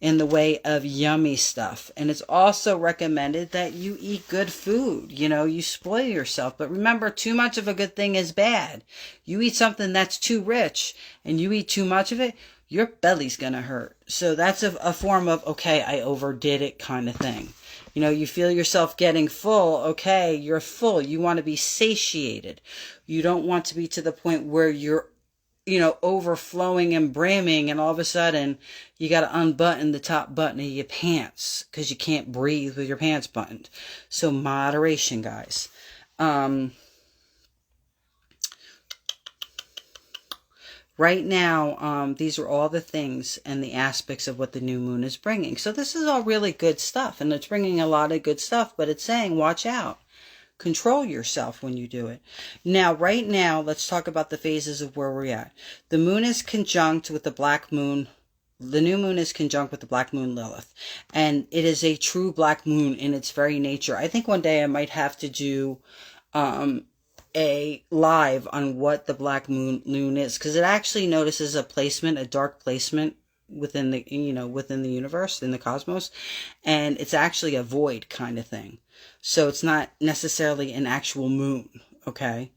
in the way of yummy stuff. And it's also recommended that you eat good food. You spoil yourself. But remember, too much of a good thing is bad. You eat something that's too rich and you eat too much of it, your belly's going to hurt. So that's a form of, okay, I overdid it kind of thing. You feel yourself getting full. Okay, you're full. You want to be satiated. You don't want to be to the point where you're, overflowing and brimming, and all of a sudden you got to unbutton the top button of your pants because you can't breathe with your pants buttoned. So moderation, guys. Right now, these are all the things and the aspects of what the new moon is bringing. So this is all really good stuff, and it's bringing a lot of good stuff, but it's saying, watch out. Control yourself when you do it. Now, right now, let's talk about the phases of where we're at. The moon is conjunct with the black moon. The new moon is conjunct with the black moon Lilith, and it is a true black moon in its very nature. I think one day I might have to do a live on what the black moon is, because it actually notices a dark placement within the universe, in the cosmos, and it's actually a void kind of thing. So it's not necessarily an actual moon. Okay.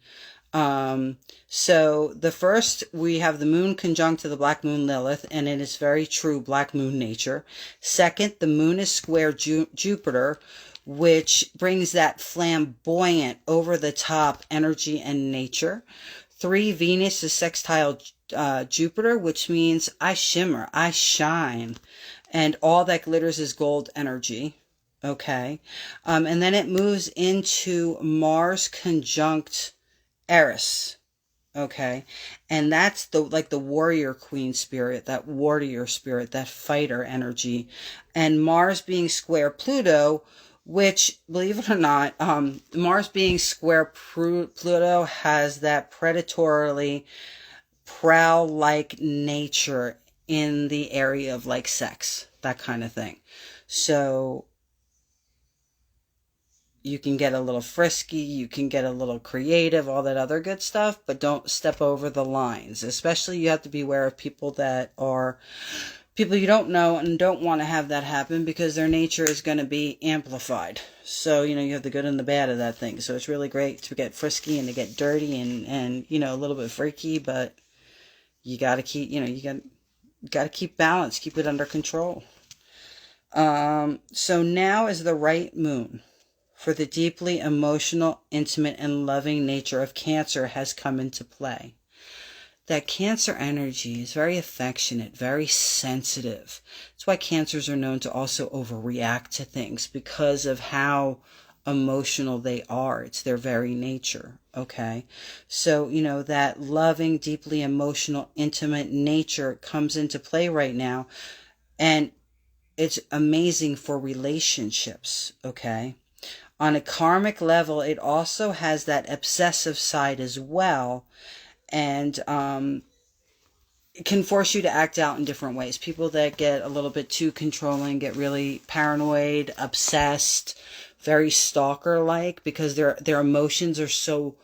So the first, we have the moon conjunct to the black moon Lilith, and it is very true black moon nature. Second, the moon is square Jupiter, which brings that flamboyant, over-the-top energy and nature. 3, Venus is sextile Jupiter, which means I shimmer, I shine, and all that glitters is gold energy. Okay. And then it moves into Mars conjunct Eris. Okay. And that's the warrior queen spirit, that warrior spirit, that fighter energy. And Mars being square Pluto, which, believe it or not, Mars being square Pluto has that predatorily prowl-like nature in the area of like sex, that kind of thing. So you can get a little frisky, you can get a little creative, all that other good stuff, but don't step over the lines. Especially you have to be aware of people that are people you don't know and don't want to have that happen, because their nature is going to be amplified. So, you have the good and the bad of that thing. So it's really great to get frisky and to get dirty and a little bit freaky, but you got to keep, got to keep balance, keep it under control. So now is the right moon for the deeply emotional, intimate, and loving nature of Cancer has come into play. That Cancer energy is very affectionate, very sensitive. That's why Cancers are known to also overreact to things, because of how emotional they are. It's their very nature. Okay. So, that loving, deeply emotional, intimate nature comes into play right now. And it's amazing for relationships. Okay. On a karmic level, it also has that obsessive side as well. And it can force you to act out in different ways. People that get a little bit too controlling, get really paranoid, obsessed, very stalker-like, because their emotions are so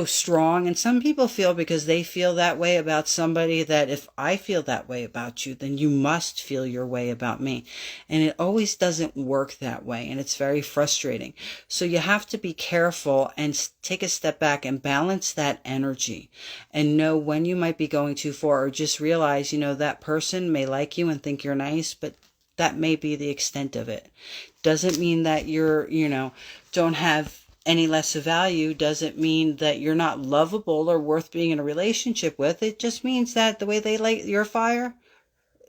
strong. And some people feel, because they feel that way about somebody, that if I feel that way about you, then you must feel your way about me. And it always doesn't work that way. And it's very frustrating. So you have to be careful and take a step back and balance that energy and know when you might be going too far, or just realize, that person may like you and think you're nice, but that may be the extent of it. Doesn't mean that you're, don't have any less of value. Doesn't mean that you're not lovable or worth being in a relationship with. It just means that the way they light your fire,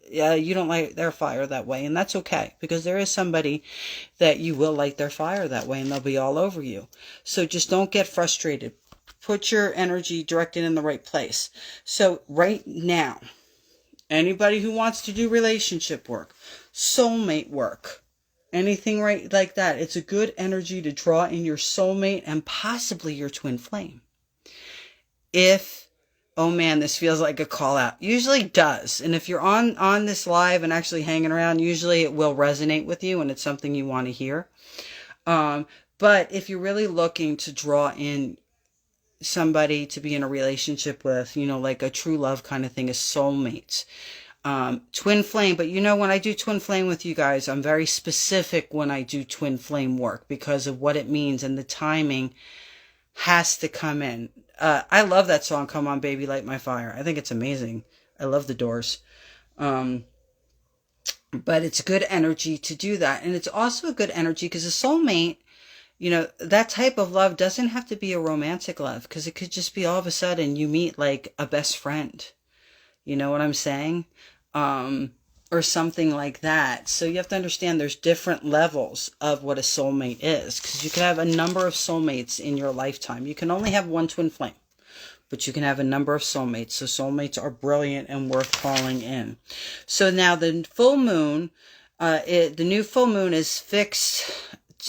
you don't light their fire that way. And that's okay, because there is somebody that you will light their fire that way, and they'll be all over you. So just don't get frustrated. Put your energy directed in the right place. So right now, anybody who wants to do relationship work, soulmate work, anything right like that, it's a good energy to draw in your soulmate and possibly your twin flame. If, oh man, this feels like a call out. Usually does. And if you're on this live and actually hanging around, usually it will resonate with you and it's something you want to hear. But if you're really looking to draw in somebody to be in a relationship with, like a true love kind of thing, is soulmates. Twin flame, but when I do twin flame with you guys, I'm very specific when I do twin flame work, because of what it means, and the timing has to come in. I love that song, Come On Baby Light My Fire. I think it's amazing. I love the Doors. But it's good energy to do that. And it's also a good energy because a soulmate, that type of love doesn't have to be a romantic love, because it could just be all of a sudden you meet like a best friend. You know what I'm saying? Or something like that. So you have to understand there's different levels of what a soulmate is, because you can have a number of soulmates in your lifetime. You can only have one twin flame, but you can have a number of soulmates. So soulmates are brilliant and worth calling in. So now the full moon, the new full moon is fixed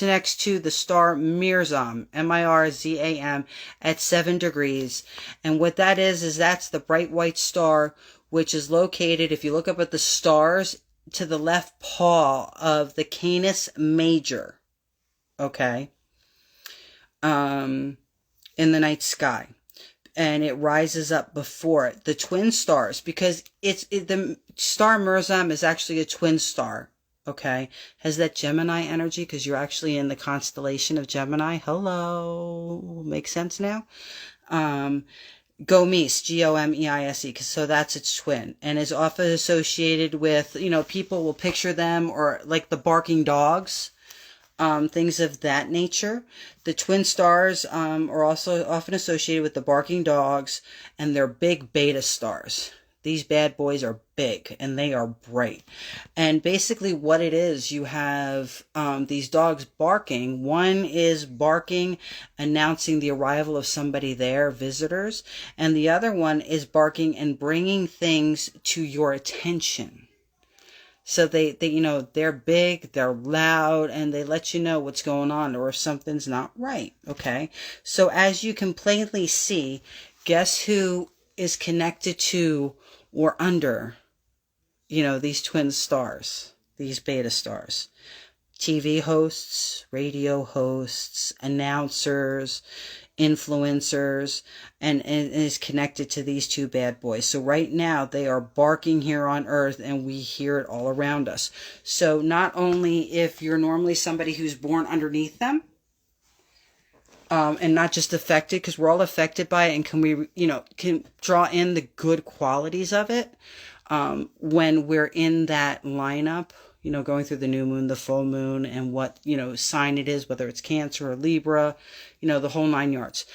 next to the star Mirzam, Mirzam, at 7 degrees. And what that is that's the bright white star, which is located, if you look up at the stars, to the left paw of the Canis Major. Okay? In the night sky. And it rises up before it. The twin stars, because the star Mirzam is actually a twin star. Okay, has that Gemini energy, because you're actually in the constellation of Gemini. Hello, makes sense now. Gomeis, Gomeise, so that's its twin, and is often associated with, people will picture them, or like the barking dogs, things of that nature. The twin stars are also often associated with the barking dogs, and they're big beta stars. These bad boys are big and they are bright. And basically what it is, you have these dogs barking. One is barking, announcing the arrival of somebody there, visitors. And the other one is barking and bringing things to your attention. So they they're big, they're loud, and they let you know what's going on or if something's not right. Okay. So as you can plainly see, guess who is connected to or under, these twin stars, these beta stars? TV hosts, radio hosts, announcers, influencers, and is connected to these two bad boys. So right now they are barking here on Earth, and we hear it all around us. So not only if you're normally somebody who's born underneath them, and not just affected, because we're all affected by it, and can we, can draw in the good qualities of it. when we're in that lineup, going through the new moon, the full moon, and what, sign it is, whether it's Cancer or Libra, the whole 9 yards.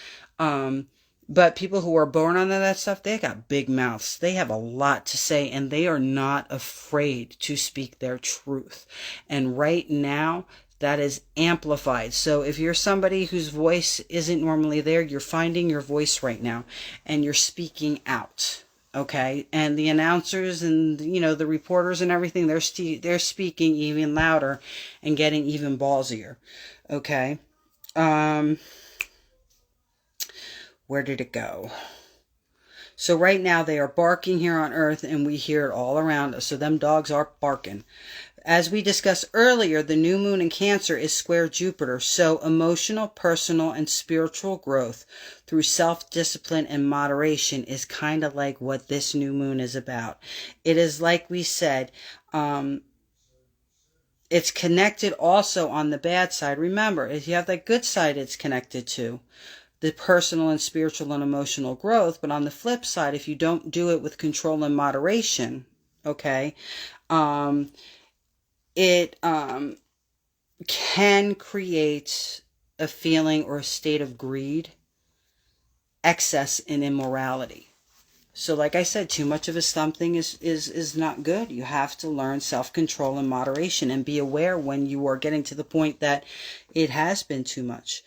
But people who are born under that stuff, they got big mouths. They have a lot to say, and they are not afraid to speak their truth. And right now, that is amplified. So if you're somebody whose voice isn't normally there, you're finding your voice right now, and you're speaking out. Okay, and the announcers and the reporters and everything, they're speaking even louder and getting even ballsier. Okay, where did it go? So right now they are barking here on Earth, and we hear it all around us. So them dogs are barking. As we discussed earlier, the new moon in Cancer is square Jupiter, so emotional, personal, and spiritual growth through self-discipline and moderation is kind of like what this new moon is about. It is, like we said, it's connected also on the bad side. Remember, if you have that good side, it's connected to the personal and spiritual and emotional growth. But on the flip side, if you don't do it with control and moderation, okay, it can create a feeling or a state of greed, excess, and immorality. So like I said, too much of a something is not good. You have to learn self-control and moderation and be aware when you are getting to the point that it has been too much.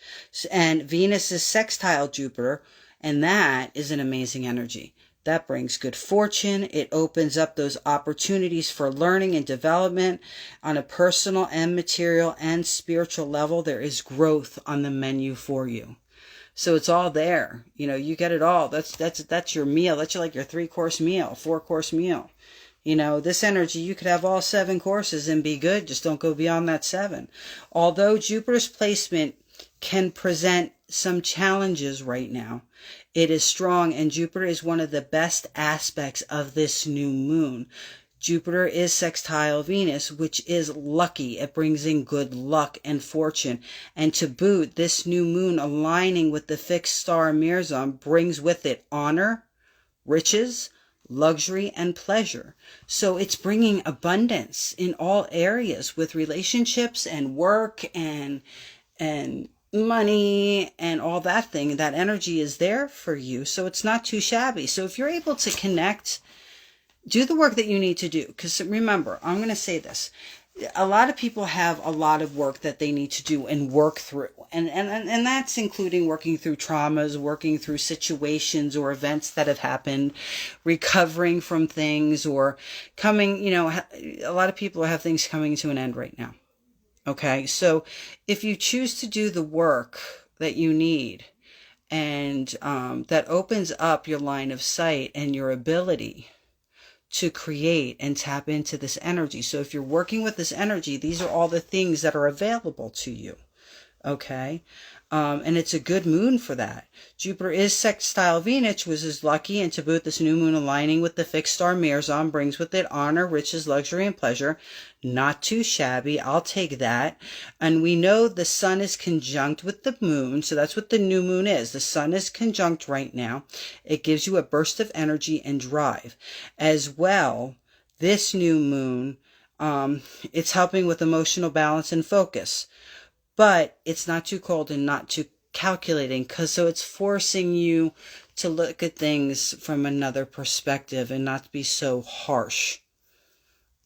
And Venus is sextile Jupiter, and that is an amazing energy. That brings good fortune. It opens up those opportunities for learning and development on a personal and material and spiritual level. There is growth on the menu for you. So it's all there. You get it all. That's your meal. That's like your 3-course meal, 4-course meal. This energy, you could have all 7 courses and be good. Just don't go beyond that 7. Although Jupiter's placement can present some challenges right now, it is strong, and Jupiter is one of the best aspects of this new moon. Jupiter is sextile Venus, which is lucky. It brings in good luck and fortune. And to boot, this new moon aligning with the fixed star Mirzam brings with it honor, riches, luxury, and pleasure. So it's bringing abundance in all areas with relationships and work and money and all that thing. That energy is there for you, so it's not too shabby. So if you're able to connect, do the work that you need to do. Because remember, I'm going to say this. A lot of people have a lot of work that they need to do and work through. And that's including working through traumas, working through situations or events that have happened, recovering from things, or coming, a lot of people have things coming to an end right now. Okay, so if you choose to do the work that you need, and that opens up your line of sight and your ability to create and tap into this energy. So if you're working with this energy, these are all the things that are available to you. Okay. And it's a good moon for that. Jupiter is sextile Venus, which is lucky, and to boot, this new moon aligning with the fixed star Mirzam brings with it honor, riches, luxury, and pleasure. Not too shabby. I'll take that. And we know the sun is conjunct with the moon, so that's what the new moon is. The sun is conjunct right now. It gives you a burst of energy and drive. As well, this new moon, it's helping with emotional balance and focus. But it's not too cold and not too calculating, so it's forcing you to look at things from another perspective and not be so harsh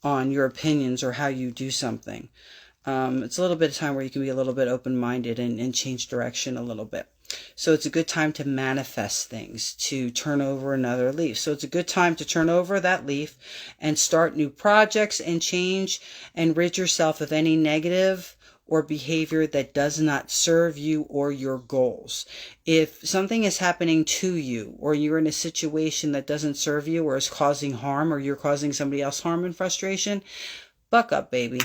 on your opinions or how you do something. It's a little bit of time where you can be a little bit open-minded and change direction a little bit. So it's a good time to manifest things, to turn over another leaf. So it's a good time to turn over that leaf and start new projects and change and rid yourself of any negative or behavior that does not serve you or your goals. If something is happening to you, or you're in a situation that doesn't serve you or is causing harm, or you're causing somebody else harm and frustration, buck up, baby.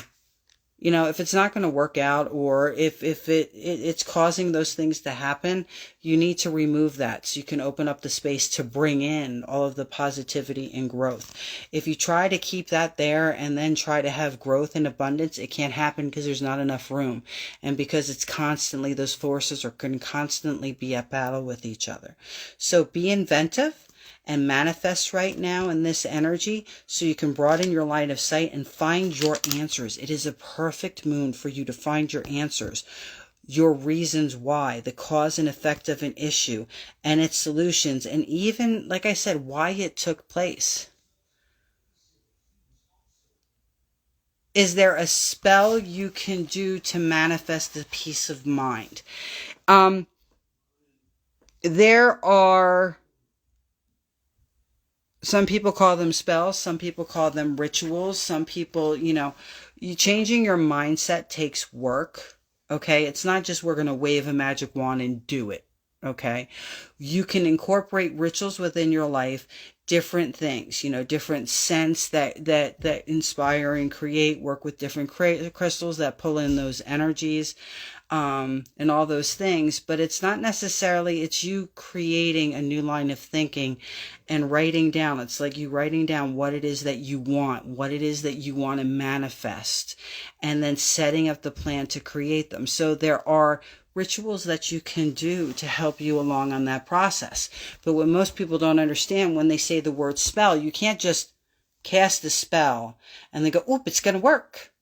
If it's not going to work out, or if it's causing those things to happen, you need to remove that so you can open up the space to bring in all of the positivity and growth. If you try to keep that there and then try to have growth and abundance, it can't happen because there's not enough room. And because it's constantly, those forces are going to constantly be at battle with each other. So be inventive. and manifest right now in this energy so you can broaden your line of sight and find your answers. It is a perfect moon for you to find your answers, your reasons why, the cause and effect of an issue and its solutions, and even, like I said, why it took place. Is there a spell you can do to manifest the peace of mind? There are, some people call them spells, some people call them rituals, some people, changing your mindset takes work, okay? It's not just we're going to wave a magic wand and do it, okay? You can incorporate rituals within your life, different things, different scents that inspire and create, work with different crystals that pull in those energies, and all those things. But it's not necessarily, it's you creating a new line of thinking and writing down. It's like you writing down what it is that you want, what it is that you want to manifest, and then setting up the plan to create them. So there are rituals that you can do to help you along on that process. But what most people don't understand, when they say the word spell, you can't just cast a spell and they go, oop, it's going to work.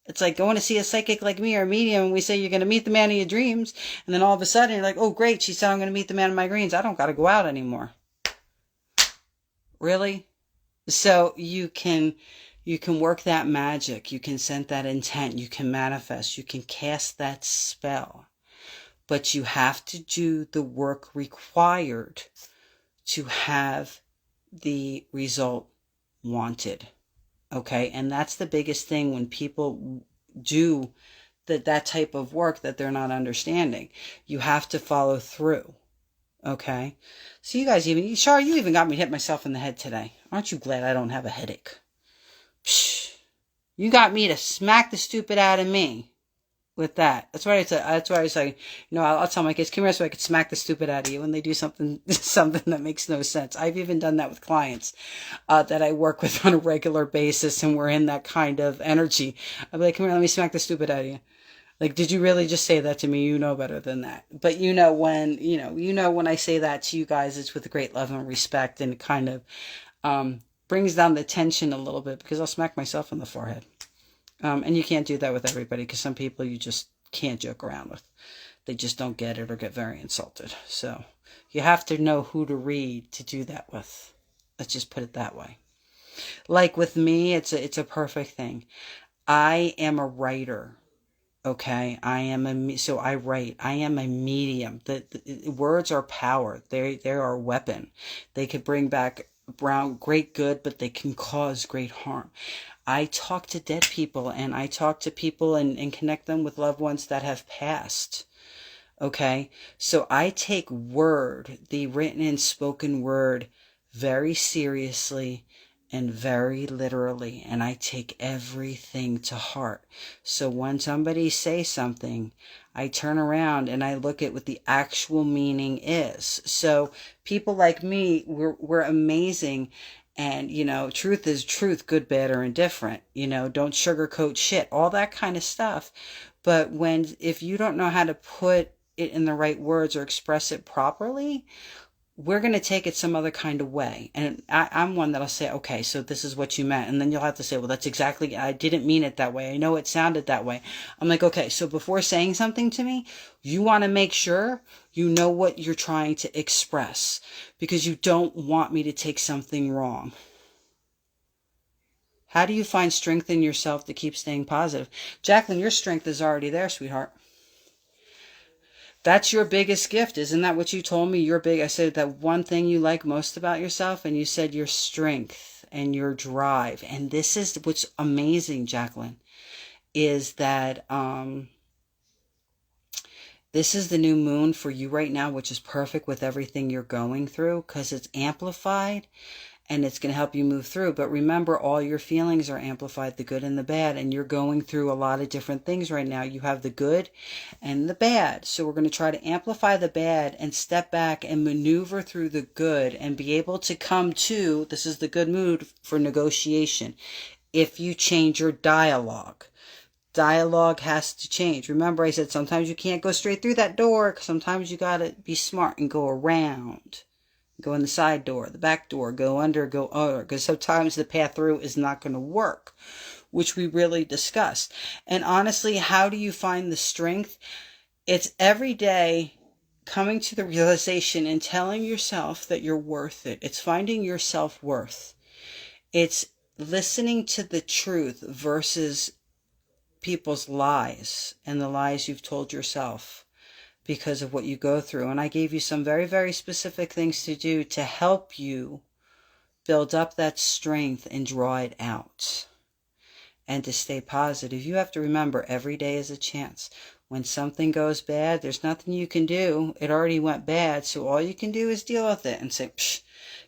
It's like going to see a psychic like me or a medium and we say you're going to meet the man of your dreams. And then all of a sudden you're like, oh, great, she said I'm going to meet the man of my dreams. I don't got to go out anymore. Really? So you can work that magic. You can set that intent. You can manifest. You can cast that spell. But you have to do the work required to have the result wanted. Okay, and that's the biggest thing when people do that type of work that they're not understanding. You have to follow through. Okay, so you guys Char, you even got me hit myself in the head today. Aren't you glad I don't have a headache? Psh, you got me to smack the stupid out of me with that. That's why I say, I'll tell my kids, come here so I can smack the stupid out of you when they do something that makes no sense. I've even done that with clients that I work with on a regular basis, and we're in that kind of energy. I'll be like, come here, let me smack the stupid out of you. Like, did you really just say that to me? You know better than that. But when I say that to you guys, it's with great love and respect, and it kind of brings down the tension a little bit, because I'll smack myself in the forehead. And you can't do that with everybody, because some people you just can't joke around with. They just don't get it or get very insulted. So you have to know who to read to do that with. Let's just put it that way. Like with me, it's a perfect thing. I am a writer. Okay, so I write. I am a medium. The words are power. They are a weapon. They could bring back great good, but they can cause great harm. I talk to dead people, and I talk to people and connect them with loved ones that have passed. Okay, so I take the written and spoken word, very seriously and very literally, and I take everything to heart. So when somebody says something, I turn around and I look at what the actual meaning is. So people like me, we're amazing. And, truth is truth, good, bad, or indifferent. Don't sugarcoat shit, all that kind of stuff. But if you don't know how to put it in the right words or express it properly, we're going to take it some other kind of way. And I'm one that'll say, okay, so this is what you meant. And then you'll have to say, well, that's exactly, I didn't mean it that way. I know it sounded that way. I'm like, okay, so before saying something to me, you want to make sure you know what you're trying to express, because you don't want me to take something wrong. How do you find strength in yourself to keep staying positive? Jacqueline, your strength is already there, sweetheart. That's your biggest gift. Isn't that what you told me? I said that one thing you like most about yourself, and you said your strength and your drive. And this is what's amazing, Jacqueline, is that this is the new moon for you right now, which is perfect with everything you're going through, because it's amplified and it's going to help you move through. But remember, all your feelings are amplified, the good and the bad, and you're going through a lot of different things right now. You have the good and the bad. So we're going to try to amplify the bad and step back and maneuver through the good and be able to come to, this is the good mood for negotiation. If you change your dialogue has to change. Remember, I said sometimes you can't go straight through that door. Sometimes you got to be smart and go around. Go in the side door, the back door, go under, go over, because sometimes the path through is not going to work, which we really discussed. And honestly, how do you find the strength? It's every day coming to the realization and telling yourself that you're worth it. It's finding your self-worth. It's listening to the truth versus people's lies and the lies you've told yourself because of what you go through. And I gave you some very, very specific things to do to help you build up that strength and draw it out. And to stay positive, you have to remember every day is a chance. When something goes bad, there's nothing you can do. It already went bad, so all you can do is deal with it and say, psh,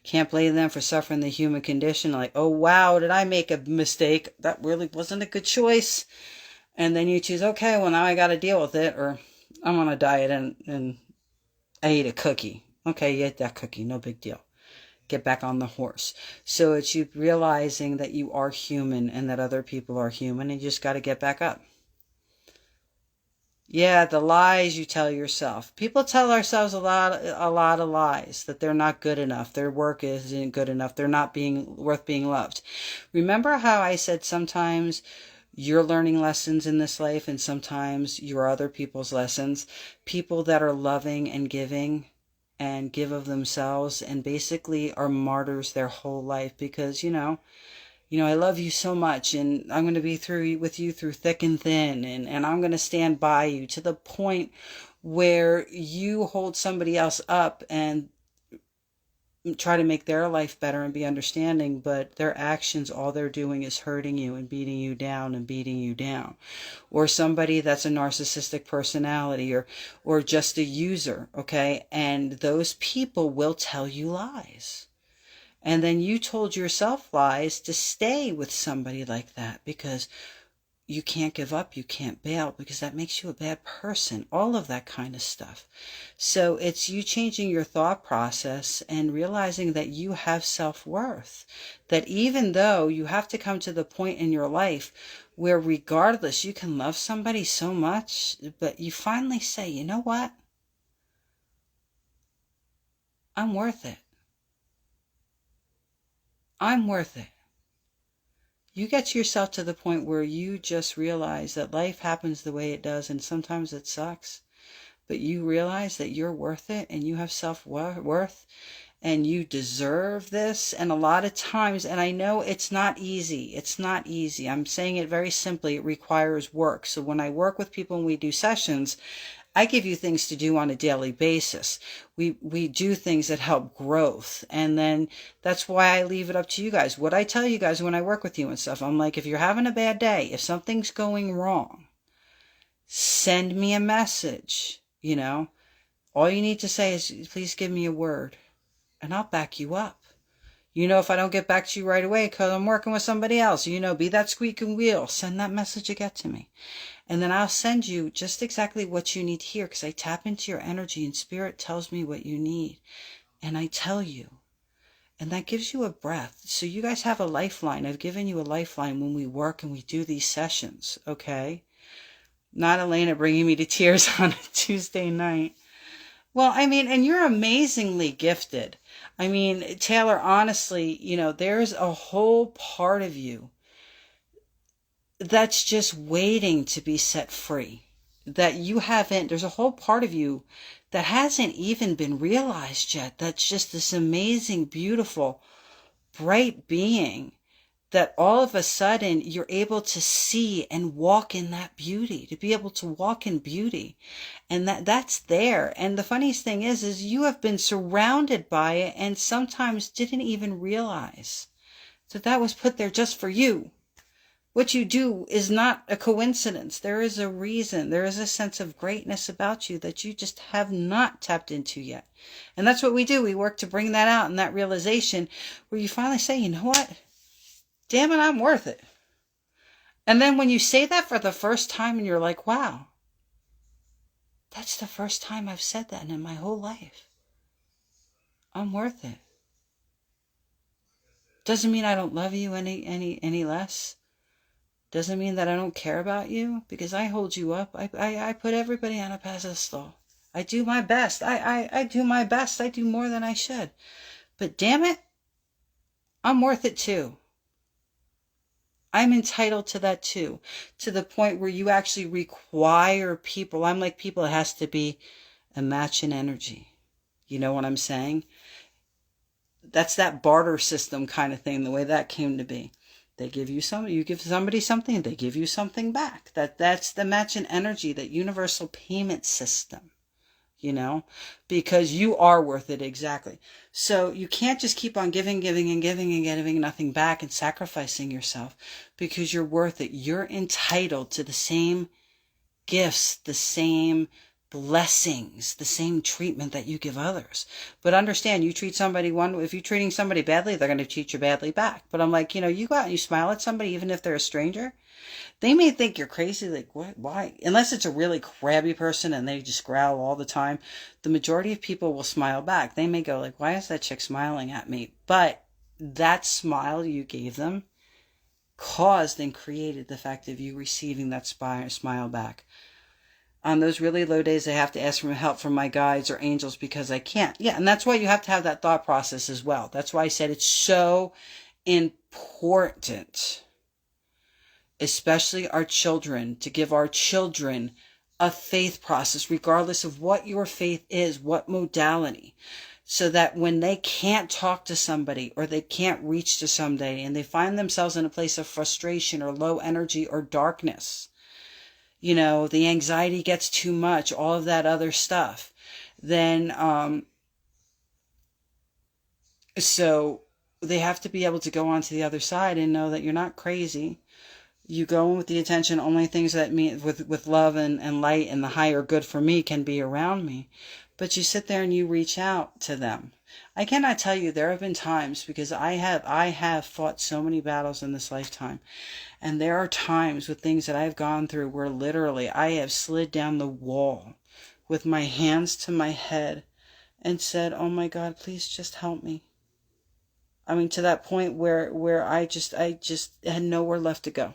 can't blame them for suffering the human condition. Like, oh wow, did I make a mistake? That really wasn't a good choice. And then you choose, okay, well now I got to deal with it, or I'm on a diet and I ate a cookie. Okay, you ate that cookie, no big deal. Get back on the horse. So it's you realizing that you are human and that other people are human, and you just got to get back up. Yeah, the lies you tell yourself. People tell ourselves a lot of lies, that they're not good enough, their work isn't good enough, they're not worth being loved. Remember how I said sometimes you're learning lessons in this life and sometimes you're other people's lessons? People that are loving and giving and give of themselves and basically are martyrs their whole life because, I love you so much and I'm going to be with you through thick and thin and I'm going to stand by you, to the point where you hold somebody else up and try to make their life better and be understanding, but their actions, all they're doing is hurting you and beating you down and beating you down. Or somebody that's a narcissistic personality or just a user, okay? And those people will tell you lies. And then you told yourself lies to stay with somebody like that because you can't give up, you can't bail, because that makes you a bad person, all of that kind of stuff. So it's you changing your thought process and realizing that you have self-worth, that even though you have to come to the point in your life where regardless you can love somebody so much, but you finally say, you know what? I'm worth it. I'm worth it. You get yourself to the point where you just realize that life happens the way it does and sometimes it sucks, but you realize that you're worth it and you have self-worth and you deserve this. And a lot of times, and I know it's not easy. I'm saying it very simply. It requires work. So when I work with people and we do sessions, I give you things to do on a daily basis. We do things that help growth. And then that's why I leave it up to you guys. What I tell you guys when I work with you and stuff, I'm like, if you're having a bad day, if something's going wrong, send me a message, All you need to say is, please give me a word, and I'll back you up. If I don't get back to you right away because I'm working with somebody else, be that squeaking wheel, send that message again to me. And then I'll send you just exactly what you need to hear, because I tap into your energy and spirit tells me what you need. And I tell you. And that gives you a breath. So you guys have a lifeline. I've given you a lifeline when we work and we do these sessions, okay? Not Elena bringing me to tears on a Tuesday night. Well, and you're amazingly gifted. Taylor, honestly, there's a whole part of you that's just waiting to be set free. There's a whole part of you that hasn't even been realized yet. That's just this amazing, beautiful, bright being that all of a sudden you're able to see and walk in that beauty, to be able to walk in beauty. And that's there. And the funniest thing is you have been surrounded by it and sometimes didn't even realize that was put there just for you. What you do is not a coincidence. There is a reason. There is a sense of greatness about you that you just have not tapped into yet. And that's what we do. We work to bring that out and that realization where you finally say, you know what? Damn it, I'm worth it. And then when you say that for the first time and you're like, wow, that's the first time I've said that in my whole life. I'm worth it. Doesn't mean I don't love you any less. Doesn't mean that I don't care about you, because I hold you up. I put everybody on a pedestal. I do my best. I do my best. I do more than I should. But damn it, I'm worth it too. I'm entitled to that too. To the point where you actually require people. I'm like people, it has to be a match in energy. You know what I'm saying? That's that barter system kind of thing, the way that came to be. They give you something, you give somebody something, they give you something back. That's the match in energy, that universal payment system. Because you are worth it, exactly. So you can't just keep on giving and giving nothing back and sacrificing yourself, because you're worth it. You're entitled to the same gifts, the same blessings, the same treatment that you give others. But understand, if you're treating somebody badly, they're going to treat you badly back. But I'm like, you go out and you smile at somebody, even if they're a stranger. They may think you're crazy, like, what, why? Unless it's a really crabby person and they just growl all the time, the majority of people will smile back. They may go like, why is that chick smiling at me? But that smile you gave them caused and created the fact of you receiving that smile back. On those really low days, I have to ask for help from my guides or angels because I can't. Yeah, and that's why you have to have that thought process as well. That's why I said it's so important, especially our children, to give our children a faith process, regardless of what your faith is, what modality, so that when they can't talk to somebody or they can't reach to somebody and they find themselves in a place of frustration or low energy or darkness, the anxiety gets too much, all of that other stuff, then so they have to be able to go on to the other side and know that you're not crazy. You go in with the intention, only things that mean with love and light and the higher good for me can be around me. But you sit there and you reach out to them. I cannot tell you, there have been times, because I have fought so many battles in this lifetime. And there are times with things that I've gone through where literally I have slid down the wall with my hands to my head and said, oh my God, please just help me. I mean, to that point where I just had nowhere left to go.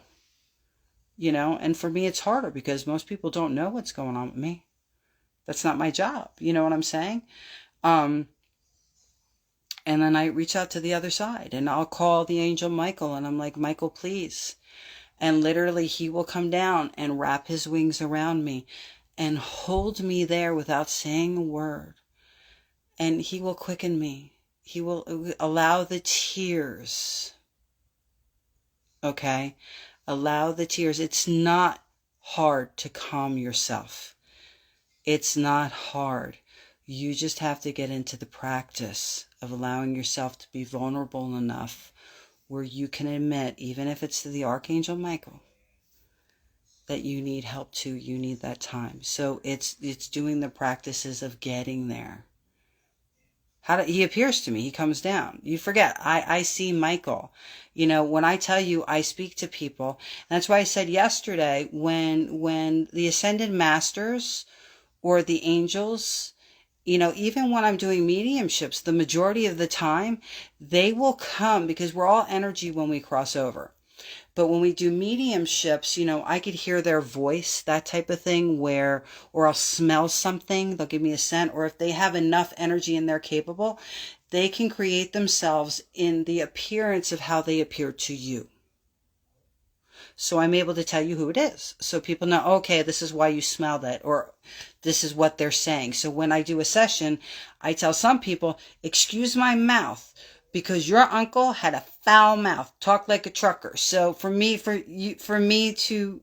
And for me, it's harder because most people don't know what's going on with me. That's not my job. You know what I'm saying? And then I reach out to the other side and I'll call the angel Michael and I'm like, Michael, please. And literally he will come down and wrap his wings around me and hold me there without saying a word. And he will quicken me. He will allow the tears. Okay? Allow the tears. It's not hard to calm yourself. It's not hard. You just have to get into the practice of allowing yourself to be vulnerable enough where you can admit, even if it's to the Archangel Michael, that you need help too. You need that time. So it's doing the practices of getting there. He appears to me, he comes down. You forget, I see Michael. When I tell you I speak to people, that's why I said yesterday, when the Ascended Masters or the angels, even when I'm doing mediumships, the majority of the time, they will come because we're all energy when we cross over. But when we do mediumships, I could hear their voice, that type of thing, or I'll smell something, they'll give me a scent, or if they have enough energy and they're capable, they can create themselves in the appearance of how they appear to you. So I'm able to tell you who it is. So people know, okay, this is why you smell that, or this is what they're saying. So when I do a session, I tell some people, excuse my mouth, because your uncle had a foul mouth, talked like a trucker. So for me to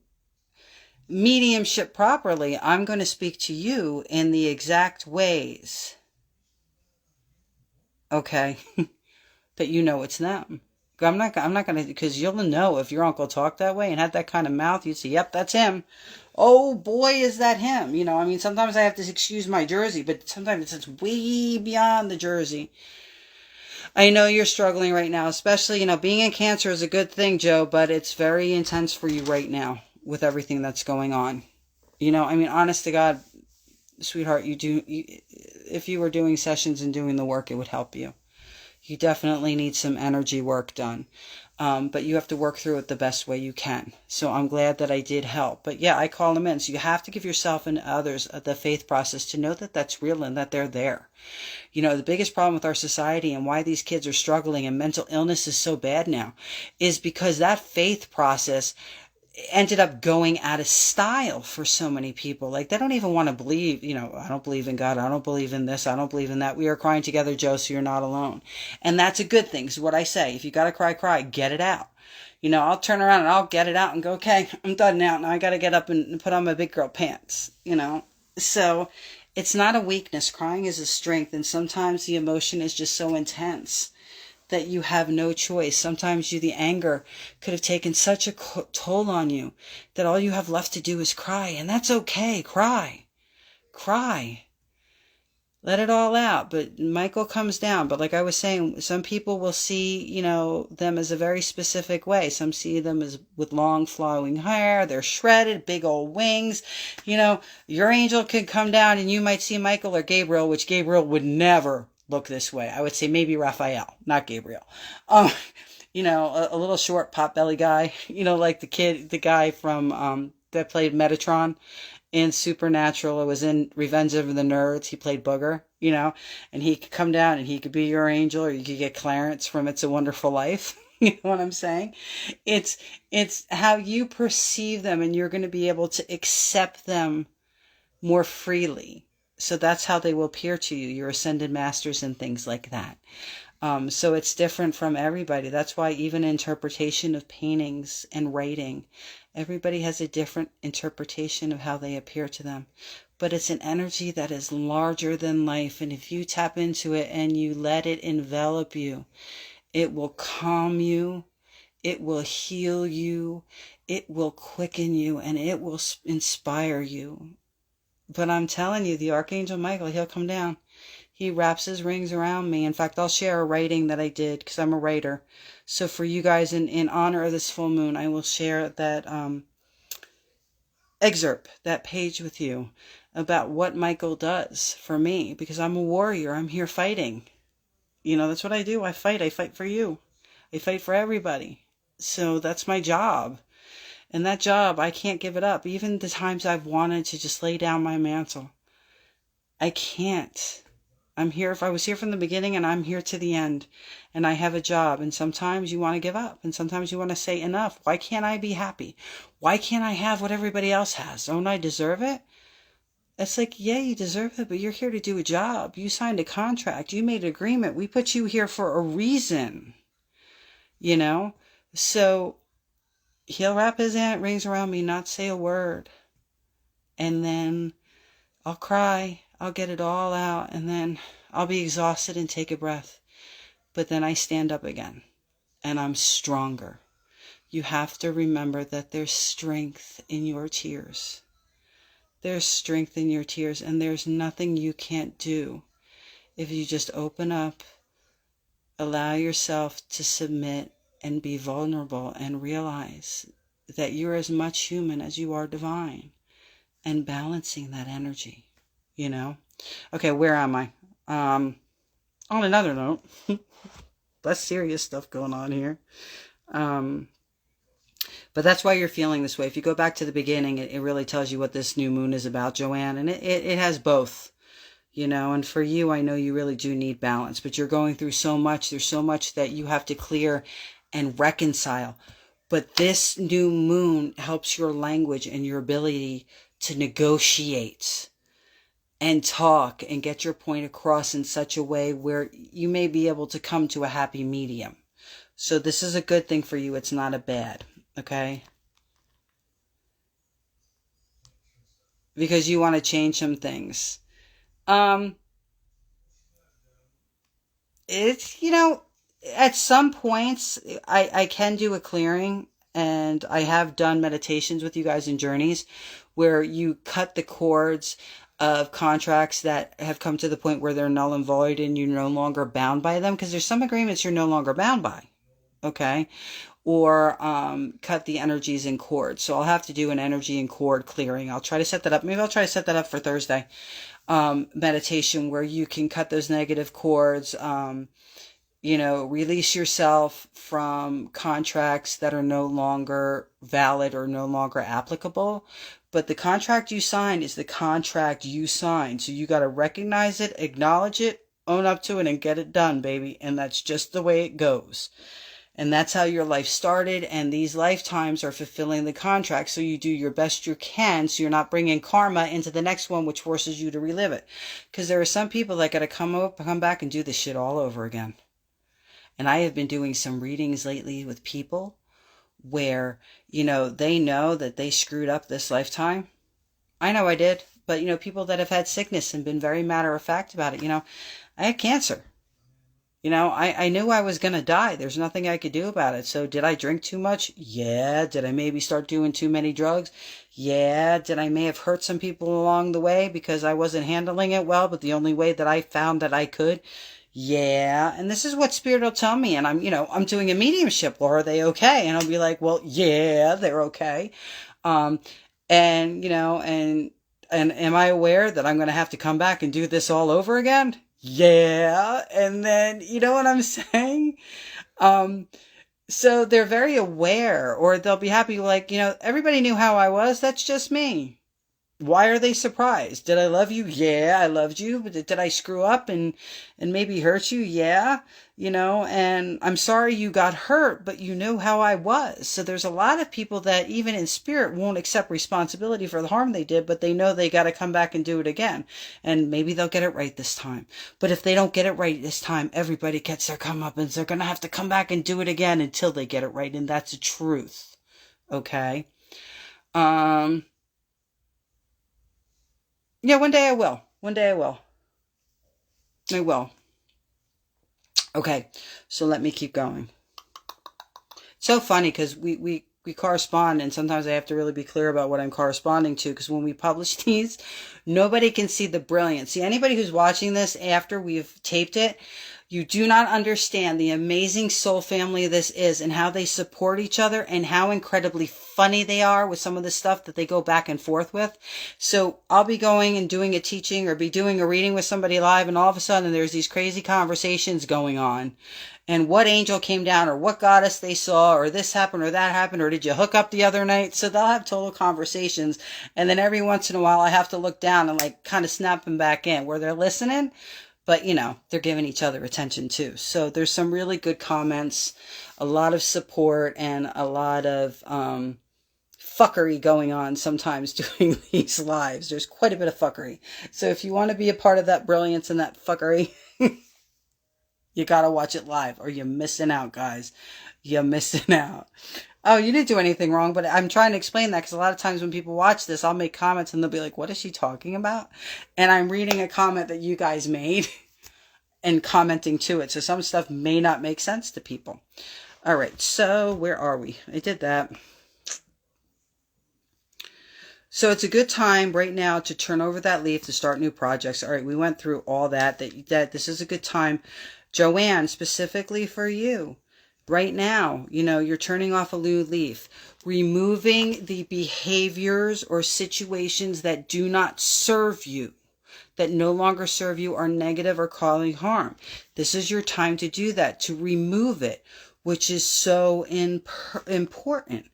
mediumship properly, I'm going to speak to you in the exact ways, okay, that it's them. I'm not going to, because you'll know if your uncle talked that way and had that kind of mouth, you'd say, yep, that's him. Oh boy, is that him. Sometimes I have to excuse my Jersey, but sometimes it's way beyond the Jersey. I know you're struggling right now, especially, being in Cancer is a good thing, Joe, but it's very intense for you right now with everything that's going on. Honest to God, sweetheart, if you were doing sessions and doing the work, it would help you. You definitely need some energy work done. But you have to work through it the best way you can. So I'm glad that I did help. But yeah, I call them in. So you have to give yourself and others the faith process to know that that's real and that they're there. You know, the biggest problem with our society and why these kids are struggling and mental illness is so bad now is because that faith process ended up going out of style for so many people. Like, they don't even want to believe, you know, I don't believe in God. I don't believe in this. I don't believe in that. We are crying together, Joe, so you're not alone. And that's a good thing. So what I say, if you got to cry, cry, get it out. You know, I'll turn around and I'll get it out and go, okay, I'm done now. Now I got to get up and put on my big girl pants, you know. So it's not a weakness. Crying is a strength. And sometimes the emotion is just so intense that you have no choice. Sometimes the anger could have taken such a toll on you that all you have left to do is cry. And that's okay. Cry. Let it all out. But Michael comes down. But like I was saying, some people will see, you know, them as a very specific way. Some see them as with long flowing hair. They're shredded, big old wings. You know, your angel could come down and you might see Michael or Gabriel, which Gabriel would never look this way. I would say maybe Raphael, not Gabriel. You know, a little short pot-belly guy, you know, like the guy from, that played Metatron in Supernatural. It was in Revenge of the Nerds. He played Booger, you know, and he could come down and he could be your angel, or you could get Clarence from It's a Wonderful Life. You know what I'm saying? It's how you perceive them, and you're going to be able to accept them more freely. So that's how they will appear to you, your ascended masters and things like that. So it's different from everybody. That's why even interpretation of paintings and writing, everybody has a different interpretation of how they appear to them. But it's an energy that is larger than life. And if you tap into it and you let it envelop you, it will calm you, it will heal you, it will quicken you, and it will inspire you. But I'm telling you, the Archangel Michael, he'll come down. He wraps his rings around me. In fact, I'll share a writing that I did because I'm a writer. So for you guys, in honor of this full moon, I will share that excerpt, that page with you about what Michael does for me, because I'm a warrior. I'm here fighting. You know, that's what I do. I fight for you. I fight for everybody. So that's my job. And that job, I can't give it up. Even the times I've wanted to just lay down my mantle, I can't. I'm here. If I was here from the beginning, and I'm here to the end, and I have a job, and sometimes you want to give up, and sometimes you want to say enough. Why can't I be happy? Why can't I have what everybody else has? Don't I deserve it? It's like, yeah, you deserve it, but you're here to do a job. You signed a contract. You made an agreement. We put you here for a reason, you know? So he'll wrap his rings around me, not say a word. And then I'll cry. I'll get it all out. And then I'll be exhausted and take a breath. But then I stand up again. And I'm stronger. You have to remember that there's strength in your tears. There's strength in your tears. And there's nothing you can't do if you just open up, allow yourself to submit, and be vulnerable, and realize that you're as much human as you are divine, and balancing that energy, you know? Okay, where am I? On another note, less serious stuff going on here. But that's why you're feeling this way. If you go back to the beginning, it really tells you what this new moon is about, Joanne, and it has both. You know, and for you, I know you really do need balance, but you're going through so much. There's so much that you have to clear and reconcile. But this new moon helps your language and your ability to negotiate and talk and get your point across in such a way where you may be able to come to a happy medium. So this is a good thing for you. It's not a bad, okay? Because you want to change some things. It's, you know, at some points, I can do a clearing, and I have done meditations with you guys in journeys where you cut the cords of contracts that have come to the point where they're null and void and you're no longer bound by them, because there's some agreements you're no longer bound by, okay? Or cut the energies in cords. So I'll have to do an energy and cord clearing. I'll try to set that up. Maybe I'll try to set that up for Thursday. Meditation where you can cut those negative cords, release yourself from contracts that are no longer valid or no longer applicable. But the contract you signed is the contract you signed. So you got to recognize it, acknowledge it, own up to it, and get it done, baby. And that's just the way it goes. And that's how your life started. And these lifetimes are fulfilling the contract. So you do your best you can. So you're not bringing karma into the next one, which forces you to relive it. Because there are some people that got to come back and do this shit all over again. And I have been doing some readings lately with people where, they know that they screwed up this lifetime. I know I did. But, people that have had sickness and been very matter of fact about it, I had cancer. I knew I was going to die. There's nothing I could do about it. So did I drink too much? Yeah. Did I maybe start doing too many drugs? Yeah. Did I may have hurt some people along the way because I wasn't handling it well, but the only way that I found that I could? Yeah. And this is what Spirit will tell me. And I'm doing a mediumship. Well, are they okay? And I'll be like, well, yeah, they're okay. And am I aware that I'm going to have to come back and do this all over again? Yeah. And then, you know what I'm saying? So they're very aware, or they'll be happy, like, everybody knew how I was. That's just me. Why are they surprised? Did I love you? Yeah, I loved you. But did I screw up and maybe hurt you? Yeah. And I'm sorry you got hurt, but you knew how I was. So there's a lot of people that even in spirit won't accept responsibility for the harm they did, but they know they got to come back and do it again. And maybe they'll get it right this time. But if they don't get it right this time, everybody gets their comeuppance. They're going to have to come back and do it again until they get it right. And that's the truth. Okay. Yeah, one day I will. One day I will. I will. Okay, so let me keep going. It's so funny because we correspond, and sometimes I have to really be clear about what I'm corresponding to, because when we publish these, nobody can see the brilliance. See, anybody who's watching this after we've taped it, you do not understand the amazing soul family this is and how they support each other and how incredibly funny they are with some of the stuff that they go back and forth with. So I'll be going and doing a teaching or be doing a reading with somebody live, and all of a sudden there's these crazy conversations going on. And what angel came down, or what goddess they saw, or this happened or that happened, or did you hook up the other night? So they'll have total conversations. And then every once in a while I have to look down and like kind of snap them back in where they're listening. But, they're giving each other attention too. So there's some really good comments, a lot of support, and a lot of fuckery going on sometimes doing these lives. There's quite a bit of fuckery. So if you want to be a part of that brilliance and that fuckery, you got to watch it live or you're missing out, guys. You're missing out. Oh, you didn't do anything wrong, but I'm trying to explain that because a lot of times when people watch this, I'll make comments and they'll be like, what is she talking about? And I'm reading a comment that you guys made and commenting to it. So some stuff may not make sense to people. All right, so where are we? I did that. So it's a good time right now to turn over that leaf to start new projects. All right, we went through all that this is a good time. Joanne, specifically for you. Right now, you're turning off a new leaf, removing the behaviors or situations that do not serve you, that no longer serve you, are negative or causing harm. This is your time to do that, to remove it, which is so important.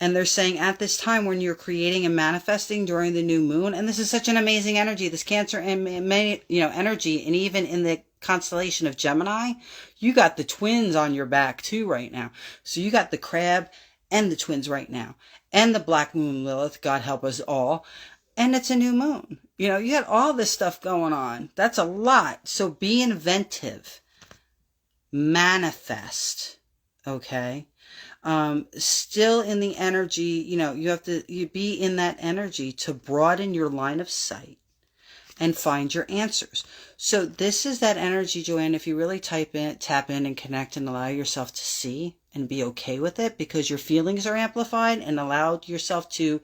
And they're saying at this time when you're creating and manifesting during the new moon, and this is such an amazing energy, this Cancer and energy, and even in the constellation of Gemini, you got the twins on your back too right now. So you got the crab and the twins right now, and the black moon Lilith, God help us all. And it's a new moon. You got all this stuff going on. That's a lot. So be inventive. Manifest. Okay. Still in the energy, you have to be in that energy to broaden your line of sight and find your answers. So this is that energy, Joanne, if you really tap in and connect and allow yourself to see and be okay with it, because your feelings are amplified, and allow yourself to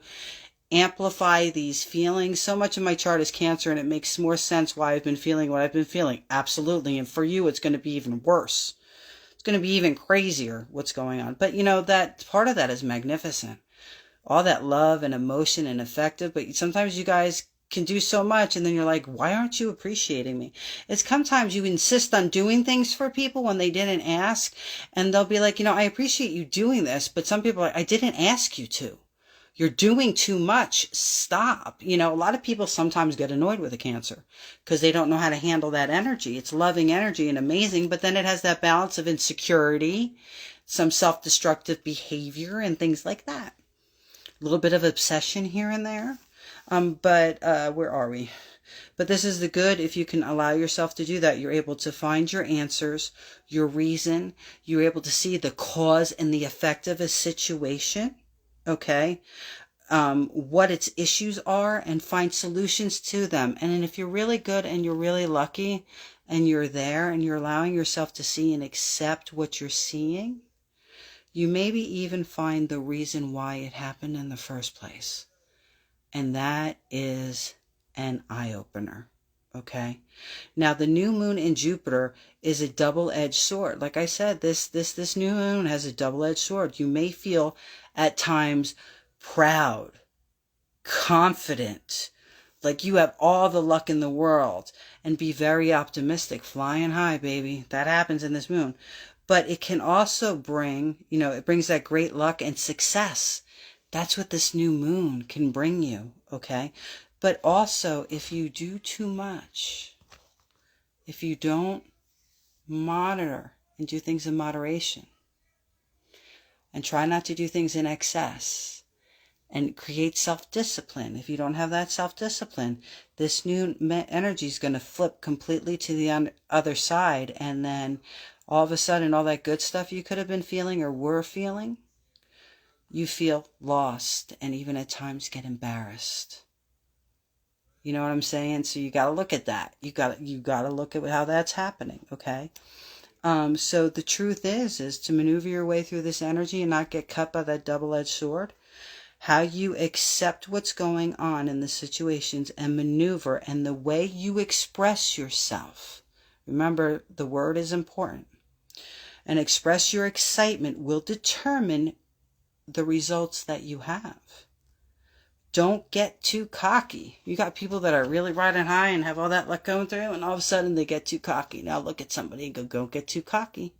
amplify these feelings. So much of my chart is Cancer, and it makes more sense why I've been feeling what I've been feeling. Absolutely. And for you, it's going to be even worse. It's going to be even crazier what's going on. But that part of that is magnificent. All that love and emotion and effective. But sometimes you guys can do so much, and then you're like, why aren't you appreciating me? It's sometimes you insist on doing things for people when they didn't ask, and they'll be like, I appreciate you doing this, but some people are like, I didn't ask you to. You're doing too much. Stop. A lot of people sometimes get annoyed with a Cancer because they don't know how to handle that energy. It's loving energy and amazing, but then it has that balance of insecurity, some self-destructive behavior, and things like that. A little bit of obsession here and there. But where are we? But this is the good. If you can allow yourself to do that, you're able to find your answers, your reason. You're able to see the cause and the effect of a situation. Okay. What its issues are, and find solutions to them. And then if you're really good and you're really lucky and you're there and you're allowing yourself to see and accept what you're seeing, you maybe even find the reason why it happened in the first place. And that is an eye-opener, okay? Now, the new moon in Jupiter is a double-edged sword. Like I said, this new moon has a double-edged sword. You may feel at times proud, confident, like you have all the luck in the world, and be very optimistic, flying high, baby. That happens in this moon. But it can also bring, it brings that great luck and success. That's what this new moon can bring you, okay? But also, if you do too much, if you don't monitor and do things in moderation, and try not to do things in excess, and create self-discipline. If you don't have that self-discipline, this new energy is going to flip completely to the other side, and then all of a sudden, all that good stuff you could have been feeling or were feeling, you feel lost and even at times get embarrassed. You know what I'm saying? So you got to look at that. You got to look at how that's happening, okay? So the truth is to maneuver your way through this energy and not get cut by that double-edged sword. How you accept what's going on in the situations and maneuver, and the way you express yourself. Remember, the word is important. And express your excitement will determine the results that you have. Don't get too cocky. You got people that are really riding high and have all that luck going through, and all of a sudden they get too cocky. Now look at somebody and go, don't get too cocky.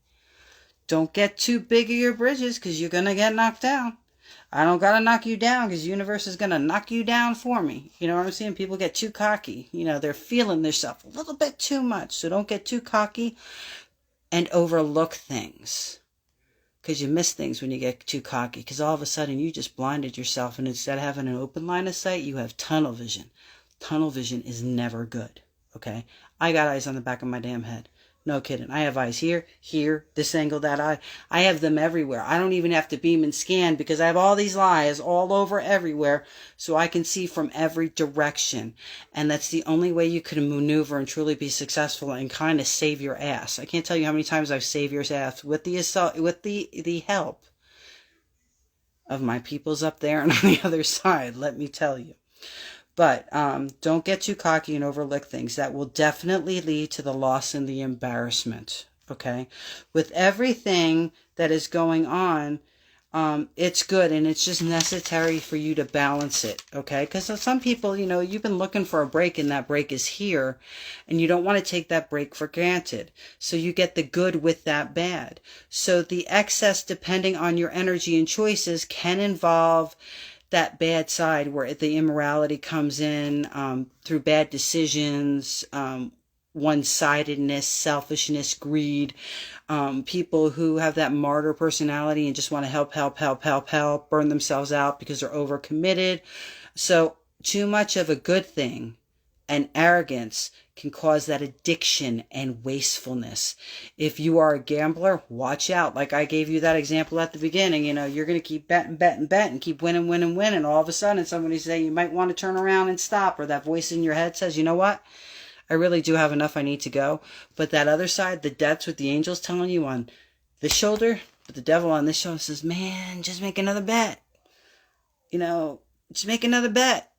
Don't get too big of your bridges, because you're going to get knocked down. I don't got to knock you down, because the universe is going to knock you down for me. You know what I'm saying? People get too cocky. They're feeling themselves a little bit too much. So don't get too cocky and overlook things. Because you miss things when you get too cocky. Because all of a sudden you just blinded yourself. And instead of having an open line of sight, you have tunnel vision. Tunnel vision is never good. Okay? I got eyes on the back of my damn head. No kidding. I have eyes here, this angle, that eye. I have them everywhere. I don't even have to beam and scan, because I have all these eyes all over everywhere, so I can see from every direction. And that's the only way you can maneuver and truly be successful and kind of save your ass. I can't tell you how many times I've saved your ass with the help of my peoples up there and on the other side, let me tell you. But don't get too cocky and overlook things. That will definitely lead to the loss and the embarrassment, okay? With everything that is going on, it's good, and it's just necessary for you to balance it, okay? Because some people, you've been looking for a break, and that break is here, and you don't want to take that break for granted. So you get the good with that bad. So the excess, depending on your energy and choices, can involve that bad side where the immorality comes in through bad decisions, one-sidedness, selfishness, greed, people who have that martyr personality and just want to help, burn themselves out because they're overcommitted. So too much of a good thing and arrogance can cause that addiction and wastefulness. If you are a gambler, watch out. Like I gave you that example at the beginning, you're going to keep betting, keep winning. All of a sudden somebody say you might want to turn around and stop, or that voice in your head says, you know what? I really do have enough. I need to go. But that other side, that's what the angel's telling you on this shoulder, but the devil on this shoulder says, man, just make another bet. Just make another bet.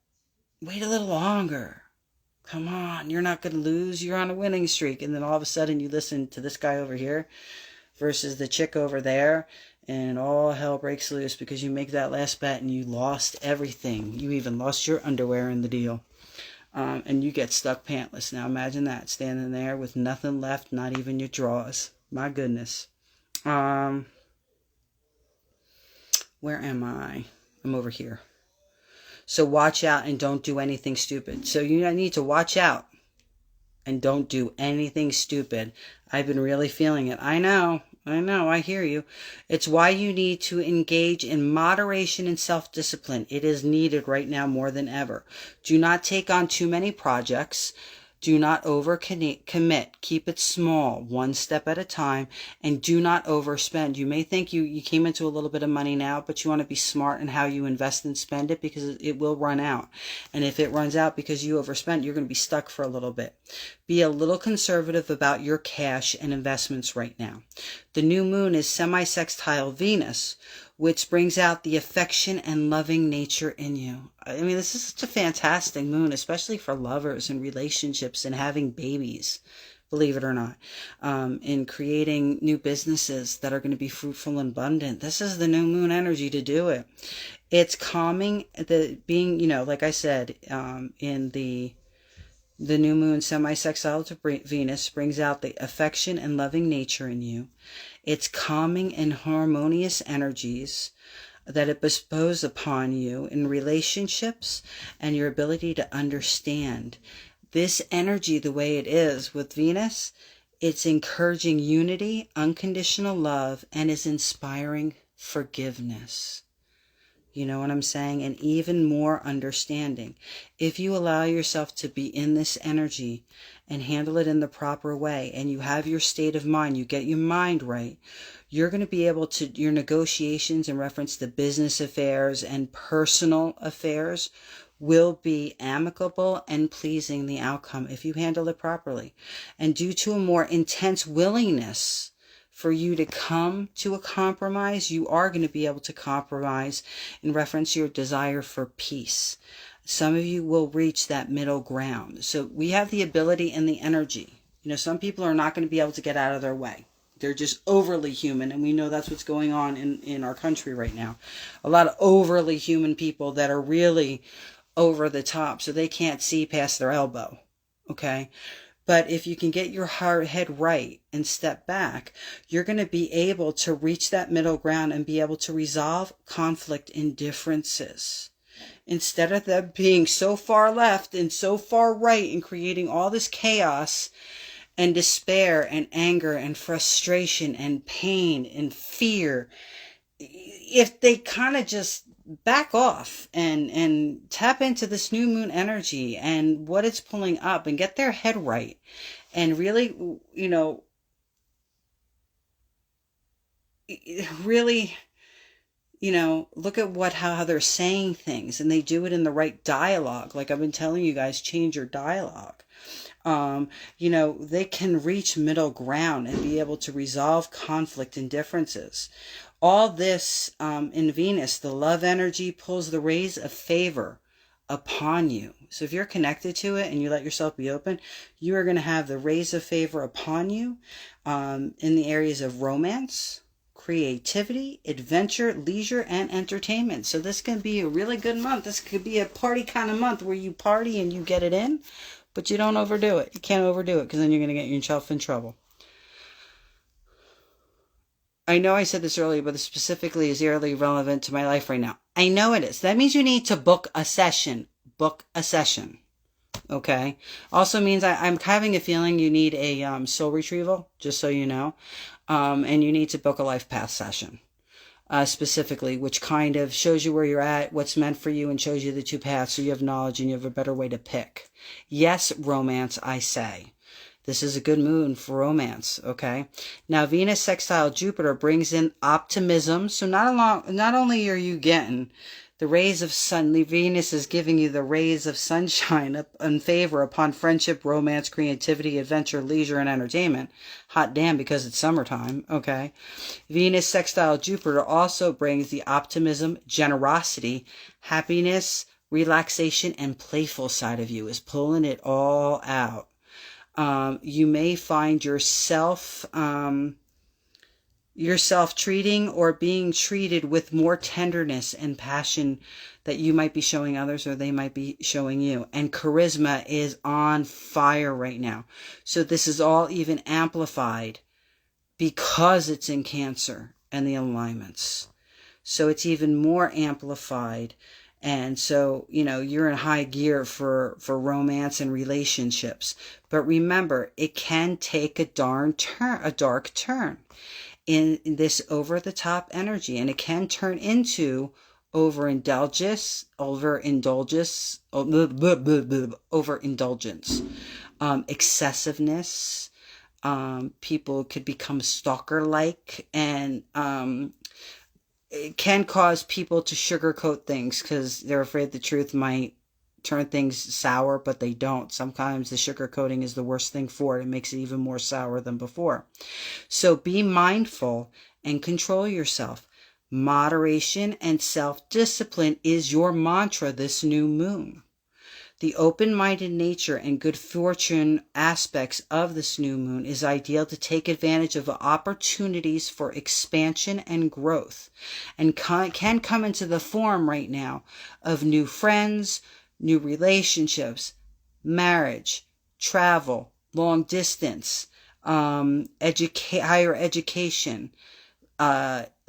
Wait a little longer. Come on, you're not going to lose. You're on a winning streak. And then all of a sudden you listen to this guy over here versus the chick over there, and all hell breaks loose because you make that last bet and you lost everything. You even lost your underwear in the deal. And you get stuck pantless. Now imagine that, standing there with nothing left, not even your drawers. My goodness. Where am I? I'm over here. So watch out and don't do anything stupid. So you need to watch out and don't do anything stupid. I've been really feeling it. I know, I hear you. It's why you need to engage in moderation and self-discipline. It is needed right now more than ever. Do not take on too many projects. Do not overcommit. Keep it small, one step at a time, and do not overspend. You may think you came into a little bit of money now, but you want to be smart in how you invest and spend it, because it will run out. And if it runs out because you overspent, you're going to be stuck for a little bit. Be a little conservative about your cash and investments right now. The new moon is semi-sextile Venus, which brings out the affection and loving nature in you. I mean, this is such a fantastic moon, especially for lovers and relationships and having babies, believe it or not, in creating new businesses that are going to be fruitful and abundant. This is the new moon energy to do it. It's calming, like I said, in the new moon semi-sextile to Venus brings out the affection and loving nature in you. It's calming and harmonious energies that it bestows upon you in relationships and your ability to understand. This energy, the way it is with Venus, it's encouraging unity, unconditional love, and is inspiring forgiveness. You know what I'm saying? And even more understanding. If you allow yourself to be in this energy and handle it in the proper way, and you have your state of mind, you get your mind right, you're going to be able to, your negotiations in reference to business affairs and personal affairs will be amicable and pleasing the outcome if you handle it properly. And due to a more intense willingness for you to come to a compromise, you are going to be able to compromise in reference to your desire for peace. Some of you will reach that middle ground. So we have the ability and the energy. You know, some people are not going to be able to get out of their way. They're just overly human, and we know that's what's going on in our country right now. A lot of overly human people that are really over the top, so they can't see past their elbow, okay? But if you can get your head right and step back, you're going to be able to reach that middle ground and be able to resolve conflict and differences. Instead of them being so far left and so far right and creating all this chaos and despair and anger and frustration and pain and fear, if they kind of just back off and tap into this new moon energy and what it's pulling up and get their head right and really, look at how they're saying things, and they do it in the right dialogue. Like I've been telling you guys, change your dialogue. They can reach middle ground and be able to resolve conflict and differences. All this in Venus, the love energy pulls the rays of favor upon you. So if you're connected to it and you let yourself be open, you are going to have the rays of favor upon you in the areas of romance, creativity, adventure, leisure, and entertainment. So this can be a really good month. This could be a party kind of month where you party and you get it in, but you don't overdo it. You can't overdo it because then you're going to get yourself in trouble. I know I said this earlier, but this specifically is eerily relevant to my life right now. I know it is. That means you need to book a session. Book a session. Okay? Also means I'm having a feeling you need a soul retrieval, just so you know. And you need to book a life path session. Specifically, which kind of shows you where you're at, what's meant for you, and shows you the two paths so you have knowledge and you have a better way to pick. Yes, romance, I say. This is a good moon for romance, okay? Now, Venus sextile Jupiter brings in optimism. So not only are you getting the rays of sun, Venus is giving you the rays of sunshine in favor upon friendship, romance, creativity, adventure, leisure, and entertainment. Hot damn, because it's summertime, okay? Venus sextile Jupiter also brings the optimism, generosity, happiness, relaxation, and playful side of you, is pulling it all out. You may find yourself, yourself treating or being treated with more tenderness and passion that you might be showing others or they might be showing you. And charisma is on fire right now. So this is all even amplified because it's in Cancer and the alignments. So it's even more amplified. And so, you're in high gear for romance and relationships. But remember, it can take a dark turn in this over-the-top energy. And it can turn into overindulgence, excessiveness. People could become stalker-like, and it can cause people to sugarcoat things because they're afraid the truth might turn things sour, but they don't. Sometimes the sugarcoating is the worst thing for it. It makes it even more sour than before. So be mindful and control yourself. Moderation and self-discipline is your mantra this new moon. The open-minded nature and good fortune aspects of this new moon is ideal to take advantage of opportunities for expansion and growth, and can come into the form right now of new friends, new relationships, marriage, travel, long distance, higher education,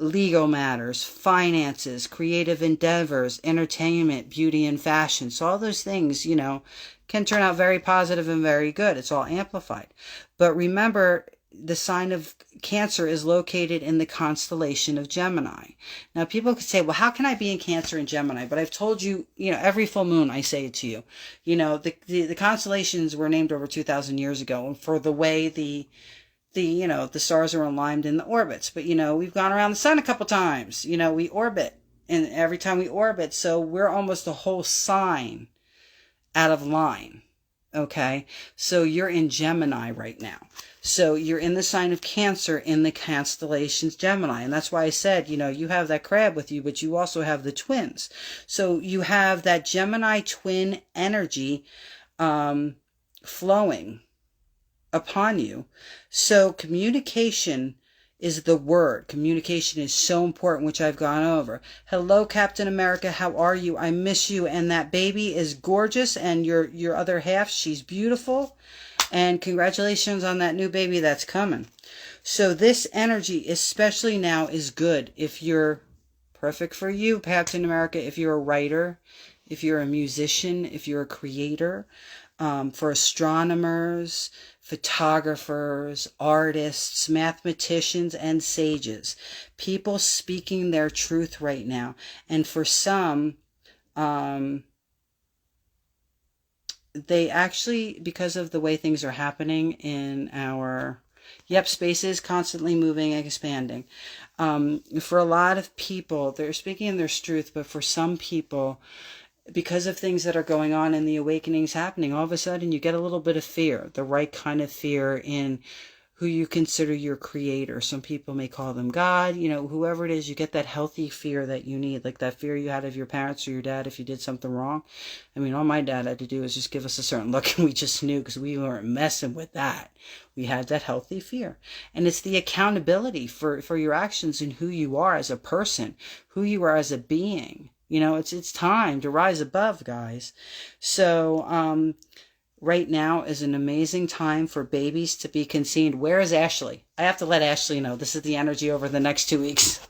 legal matters, finances, creative endeavors, entertainment, beauty, and fashion. So all those things, can turn out very positive and very good. It's all amplified. But remember, the sign of Cancer is located in the constellation of Gemini. Now, people could say, well, how can I be in Cancer and Gemini? But I've told you, every full moon I say it to you. The constellations were named over 2,000 years ago, and for the way the stars are aligned in the orbits. But, we've gone around the sun a couple times. We orbit. And every time we orbit, so we're almost a whole sign out of line. Okay? So you're in Gemini right now. So you're in the sign of Cancer in the constellations Gemini. And that's why I said, you have that crab with you, but you also have the twins. So you have that Gemini twin energy flowing upon you. So communication is the word. Communication is so important, which I've gone over. Hello, Captain America. How are you? I miss you. And that baby is gorgeous. And your other half, she's beautiful. And congratulations on that new baby that's coming. So this energy, especially now, is good. If you're perfect for you, Captain America, if you're a writer, if you're a musician, if you're a creator, for astronomers, photographers, artists, mathematicians, and sages. People speaking their truth right now. And for some, they actually, because of the way things are happening in our, space is constantly moving and expanding. For a lot of people, they're speaking their truth, but for some people, because of things that are going on and the awakenings happening, all of a sudden you get a little bit of fear, the right kind of fear in who you consider your creator. Some people may call them God, whoever it is, you get that healthy fear that you need, like that fear you had of your parents or your dad if you did something wrong. I mean, all my dad had to do was just give us a certain look and we just knew because we weren't messing with that. We had that healthy fear. And it's the accountability for your actions and who you are as a person, who you are as a being. It's time to rise above, guys. So, right now is an amazing time for babies to be conceived. Where is Ashley? I have to let Ashley know. This is the energy over the next 2 weeks.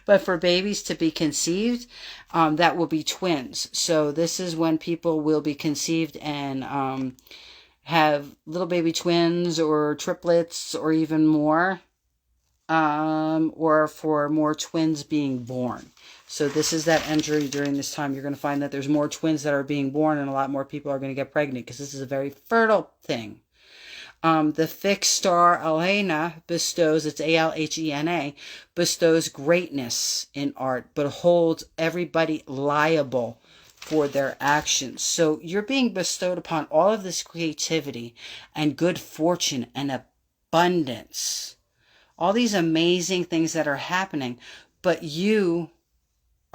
But for babies to be conceived, that will be twins. So this is when people will be conceived and have little baby twins or triplets or even more. Or for more twins being born. So this is that energy during this time. You're going to find that there's more twins that are being born and a lot more people are going to get pregnant because this is a very fertile thing. The fixed star Alhena bestows, it's Alhena, bestows greatness in art, but holds everybody liable for their actions. So you're being bestowed upon all of this creativity and good fortune and abundance. All these amazing things that are happening, but you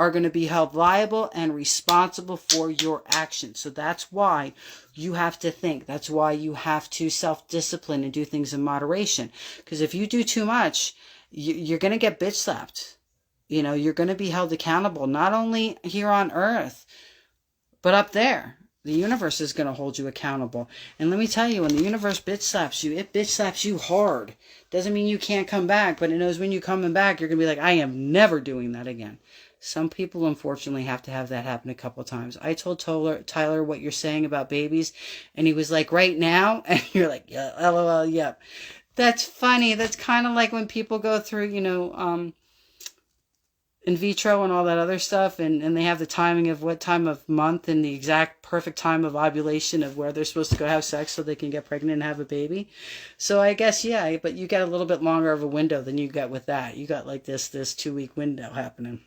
are going to be held liable and responsible for your actions. So that's why you have to think. That's why you have to self-discipline and do things in moderation. Because if you do too much, you're going to get bitch slapped. You know, you're going to be held accountable, not only here on earth, but up there. The universe is going to hold you accountable. And let me tell you, when the universe bitch slaps you, it bitch slaps you hard. Doesn't mean you can't come back, but it knows when you're coming back, you're going to be like, I am never doing that again. Some people, unfortunately, have to have that happen a couple of times. I told Tyler what you're saying about babies, and he was like, right now? And you're like, yeah, LOL, yep. That's funny. That's kind of like when people go through, you know, in vitro and all that other stuff, and they have the timing of what time of month and the exact perfect time of ovulation of where they're supposed to go have sex so they can get pregnant and have a baby. So I guess, yeah, but you get a little bit longer of a window than you got with that. You got like this 2-week window happening.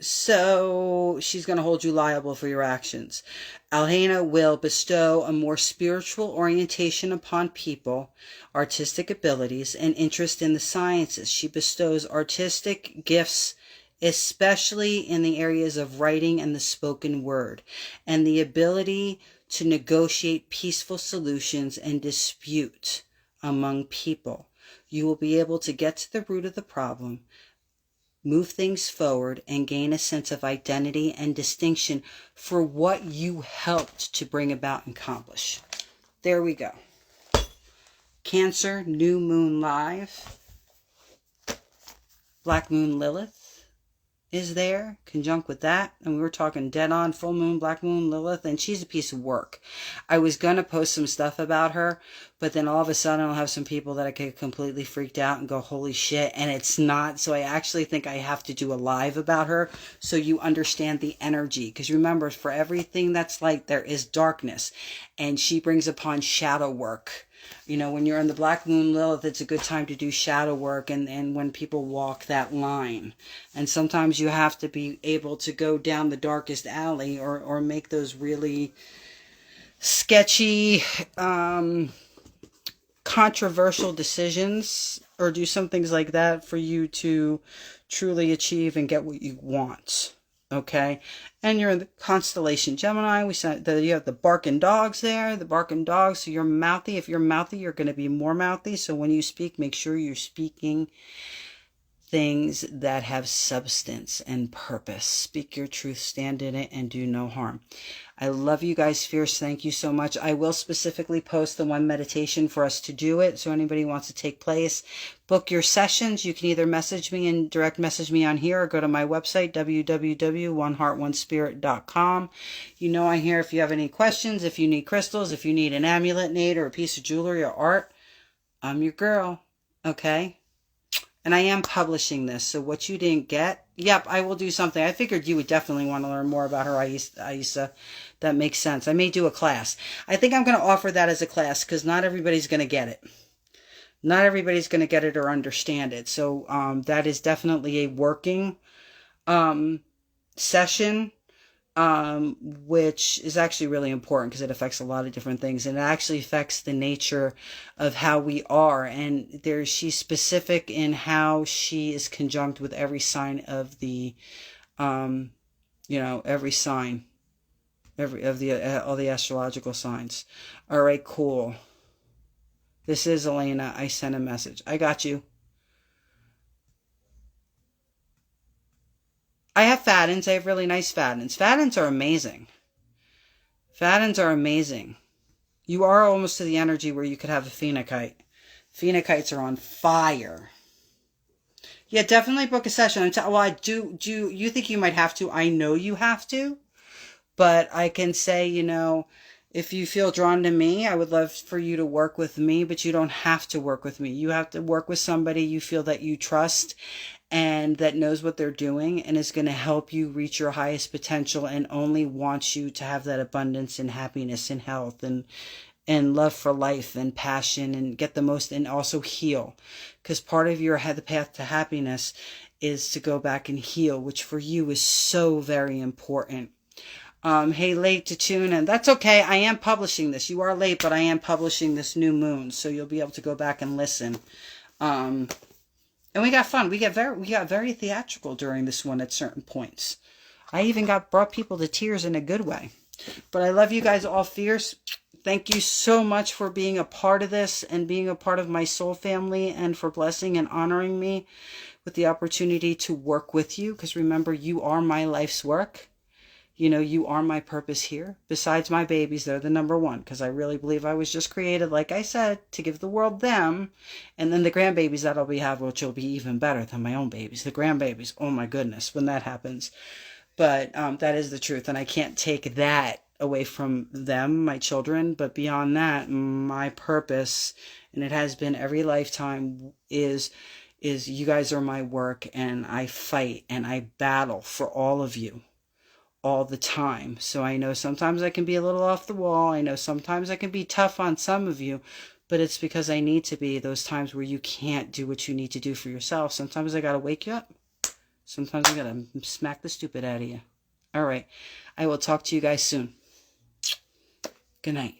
So she's going to hold you liable for your actions. Alhena will bestow a more spiritual orientation upon people, artistic abilities, and interest in the sciences. She bestows artistic gifts, especially in the areas of writing and the spoken word, and the ability to negotiate peaceful solutions and dispute among people. You will be able to get to the root of the problem, move things forward, and gain a sense of identity and distinction for what you helped to bring about and accomplish. There we go. Cancer, new moon live. Black moon Lilith is there, conjunct with that. And we were talking dead on, full moon, black moon Lilith, and she's a piece of work. I was going to post some stuff about her, but then all of a sudden I'll have some people that I get completely freaked out and go, holy shit, and it's not. So I actually think I have to do a live about her so you understand the energy. Because remember, for everything that's light, there is darkness. And she brings upon shadow work. You know, when you're in the black moon Lilith, it's a good time to do shadow work and when people walk that line. And sometimes you have to be able to go down the darkest alley or make those really sketchy, controversial decisions or do some things like that for you to truly achieve and get what you want. Okay, and you're in the constellation Gemini. We said that you have the barking dogs there, the barking dogs. So you're mouthy. If you're mouthy, you're going to be more mouthy. So when you speak, make sure you're speaking things that have substance and purpose. Speak your truth, stand in it, and do no harm. I love you guys fierce. Thank you so much. I will specifically post the one meditation for us to do it. So anybody who wants to take place, book your sessions. You can either message me and direct message me on here or go to my website, www.oneheartonespirit.com. You know I'm here if you have any questions, if you need crystals, if you need an amulet made or a piece of jewelry or art. I'm your girl. Okay? And I am publishing this, so what you didn't get, yep, I will do something. I figured you would definitely want to learn more about her, Aisa. That makes sense. I may do a class. I think I'm going to offer that as a class because not everybody's going to get it. Not everybody's going to get it or understand it. So that is definitely a working session, which is actually really important because it affects a lot of different things. And it actually affects the nature of how we are. And she's specific in how she is conjunct with every sign of the, every sign, all the astrological signs. All right, cool. This is Elena. I sent a message. I got you. I have Fadens. I have really nice Fadens. Fadens are amazing. Fadens are amazing. You are almost to the energy where you could have a phenakite. Phenakites are on fire. Yeah, definitely book a session. Do you think you might have to? I know you have to. But I can say, if you feel drawn to me, I would love for you to work with me, but you don't have to work with me. You have to work with somebody you feel that you trust and that knows what they're doing and is going to help you reach your highest potential and only wants you to have that abundance and happiness and health and love for life and passion and get the most and also heal. Because part of the path to happiness is to go back and heal, which for you is so very important. Hey, late to tune in. That's okay. I am publishing this. You are late, but I am publishing this new moon. So you'll be able to go back and listen. And we got fun. We got very theatrical during this one at certain points. I even brought people to tears in a good way. But I love you guys all fierce. Thank you so much for being a part of this and being a part of my soul family, and for blessing and honoring me with the opportunity to work with you. Because remember, you are my life's work. You know, you are my purpose here. Besides my babies, they're the number one, because I really believe I was just created, like I said, to give the world them. And then the grandbabies that I'll have, which will be even better than my own babies. The grandbabies, oh my goodness, when that happens. But that is the truth, and I can't take that away from them, my children. But beyond that, my purpose, and it has been every lifetime, is you guys are my work, and I fight and I battle for all of you all the time. So I know sometimes I can be a little off the wall. I know sometimes I can be tough on some of you, but it's because I need to be. Those times where you can't do what you need to do for yourself. Sometimes I got to wake you up. Sometimes I got to smack the stupid out of you. All right. I will talk to you guys soon. Good night.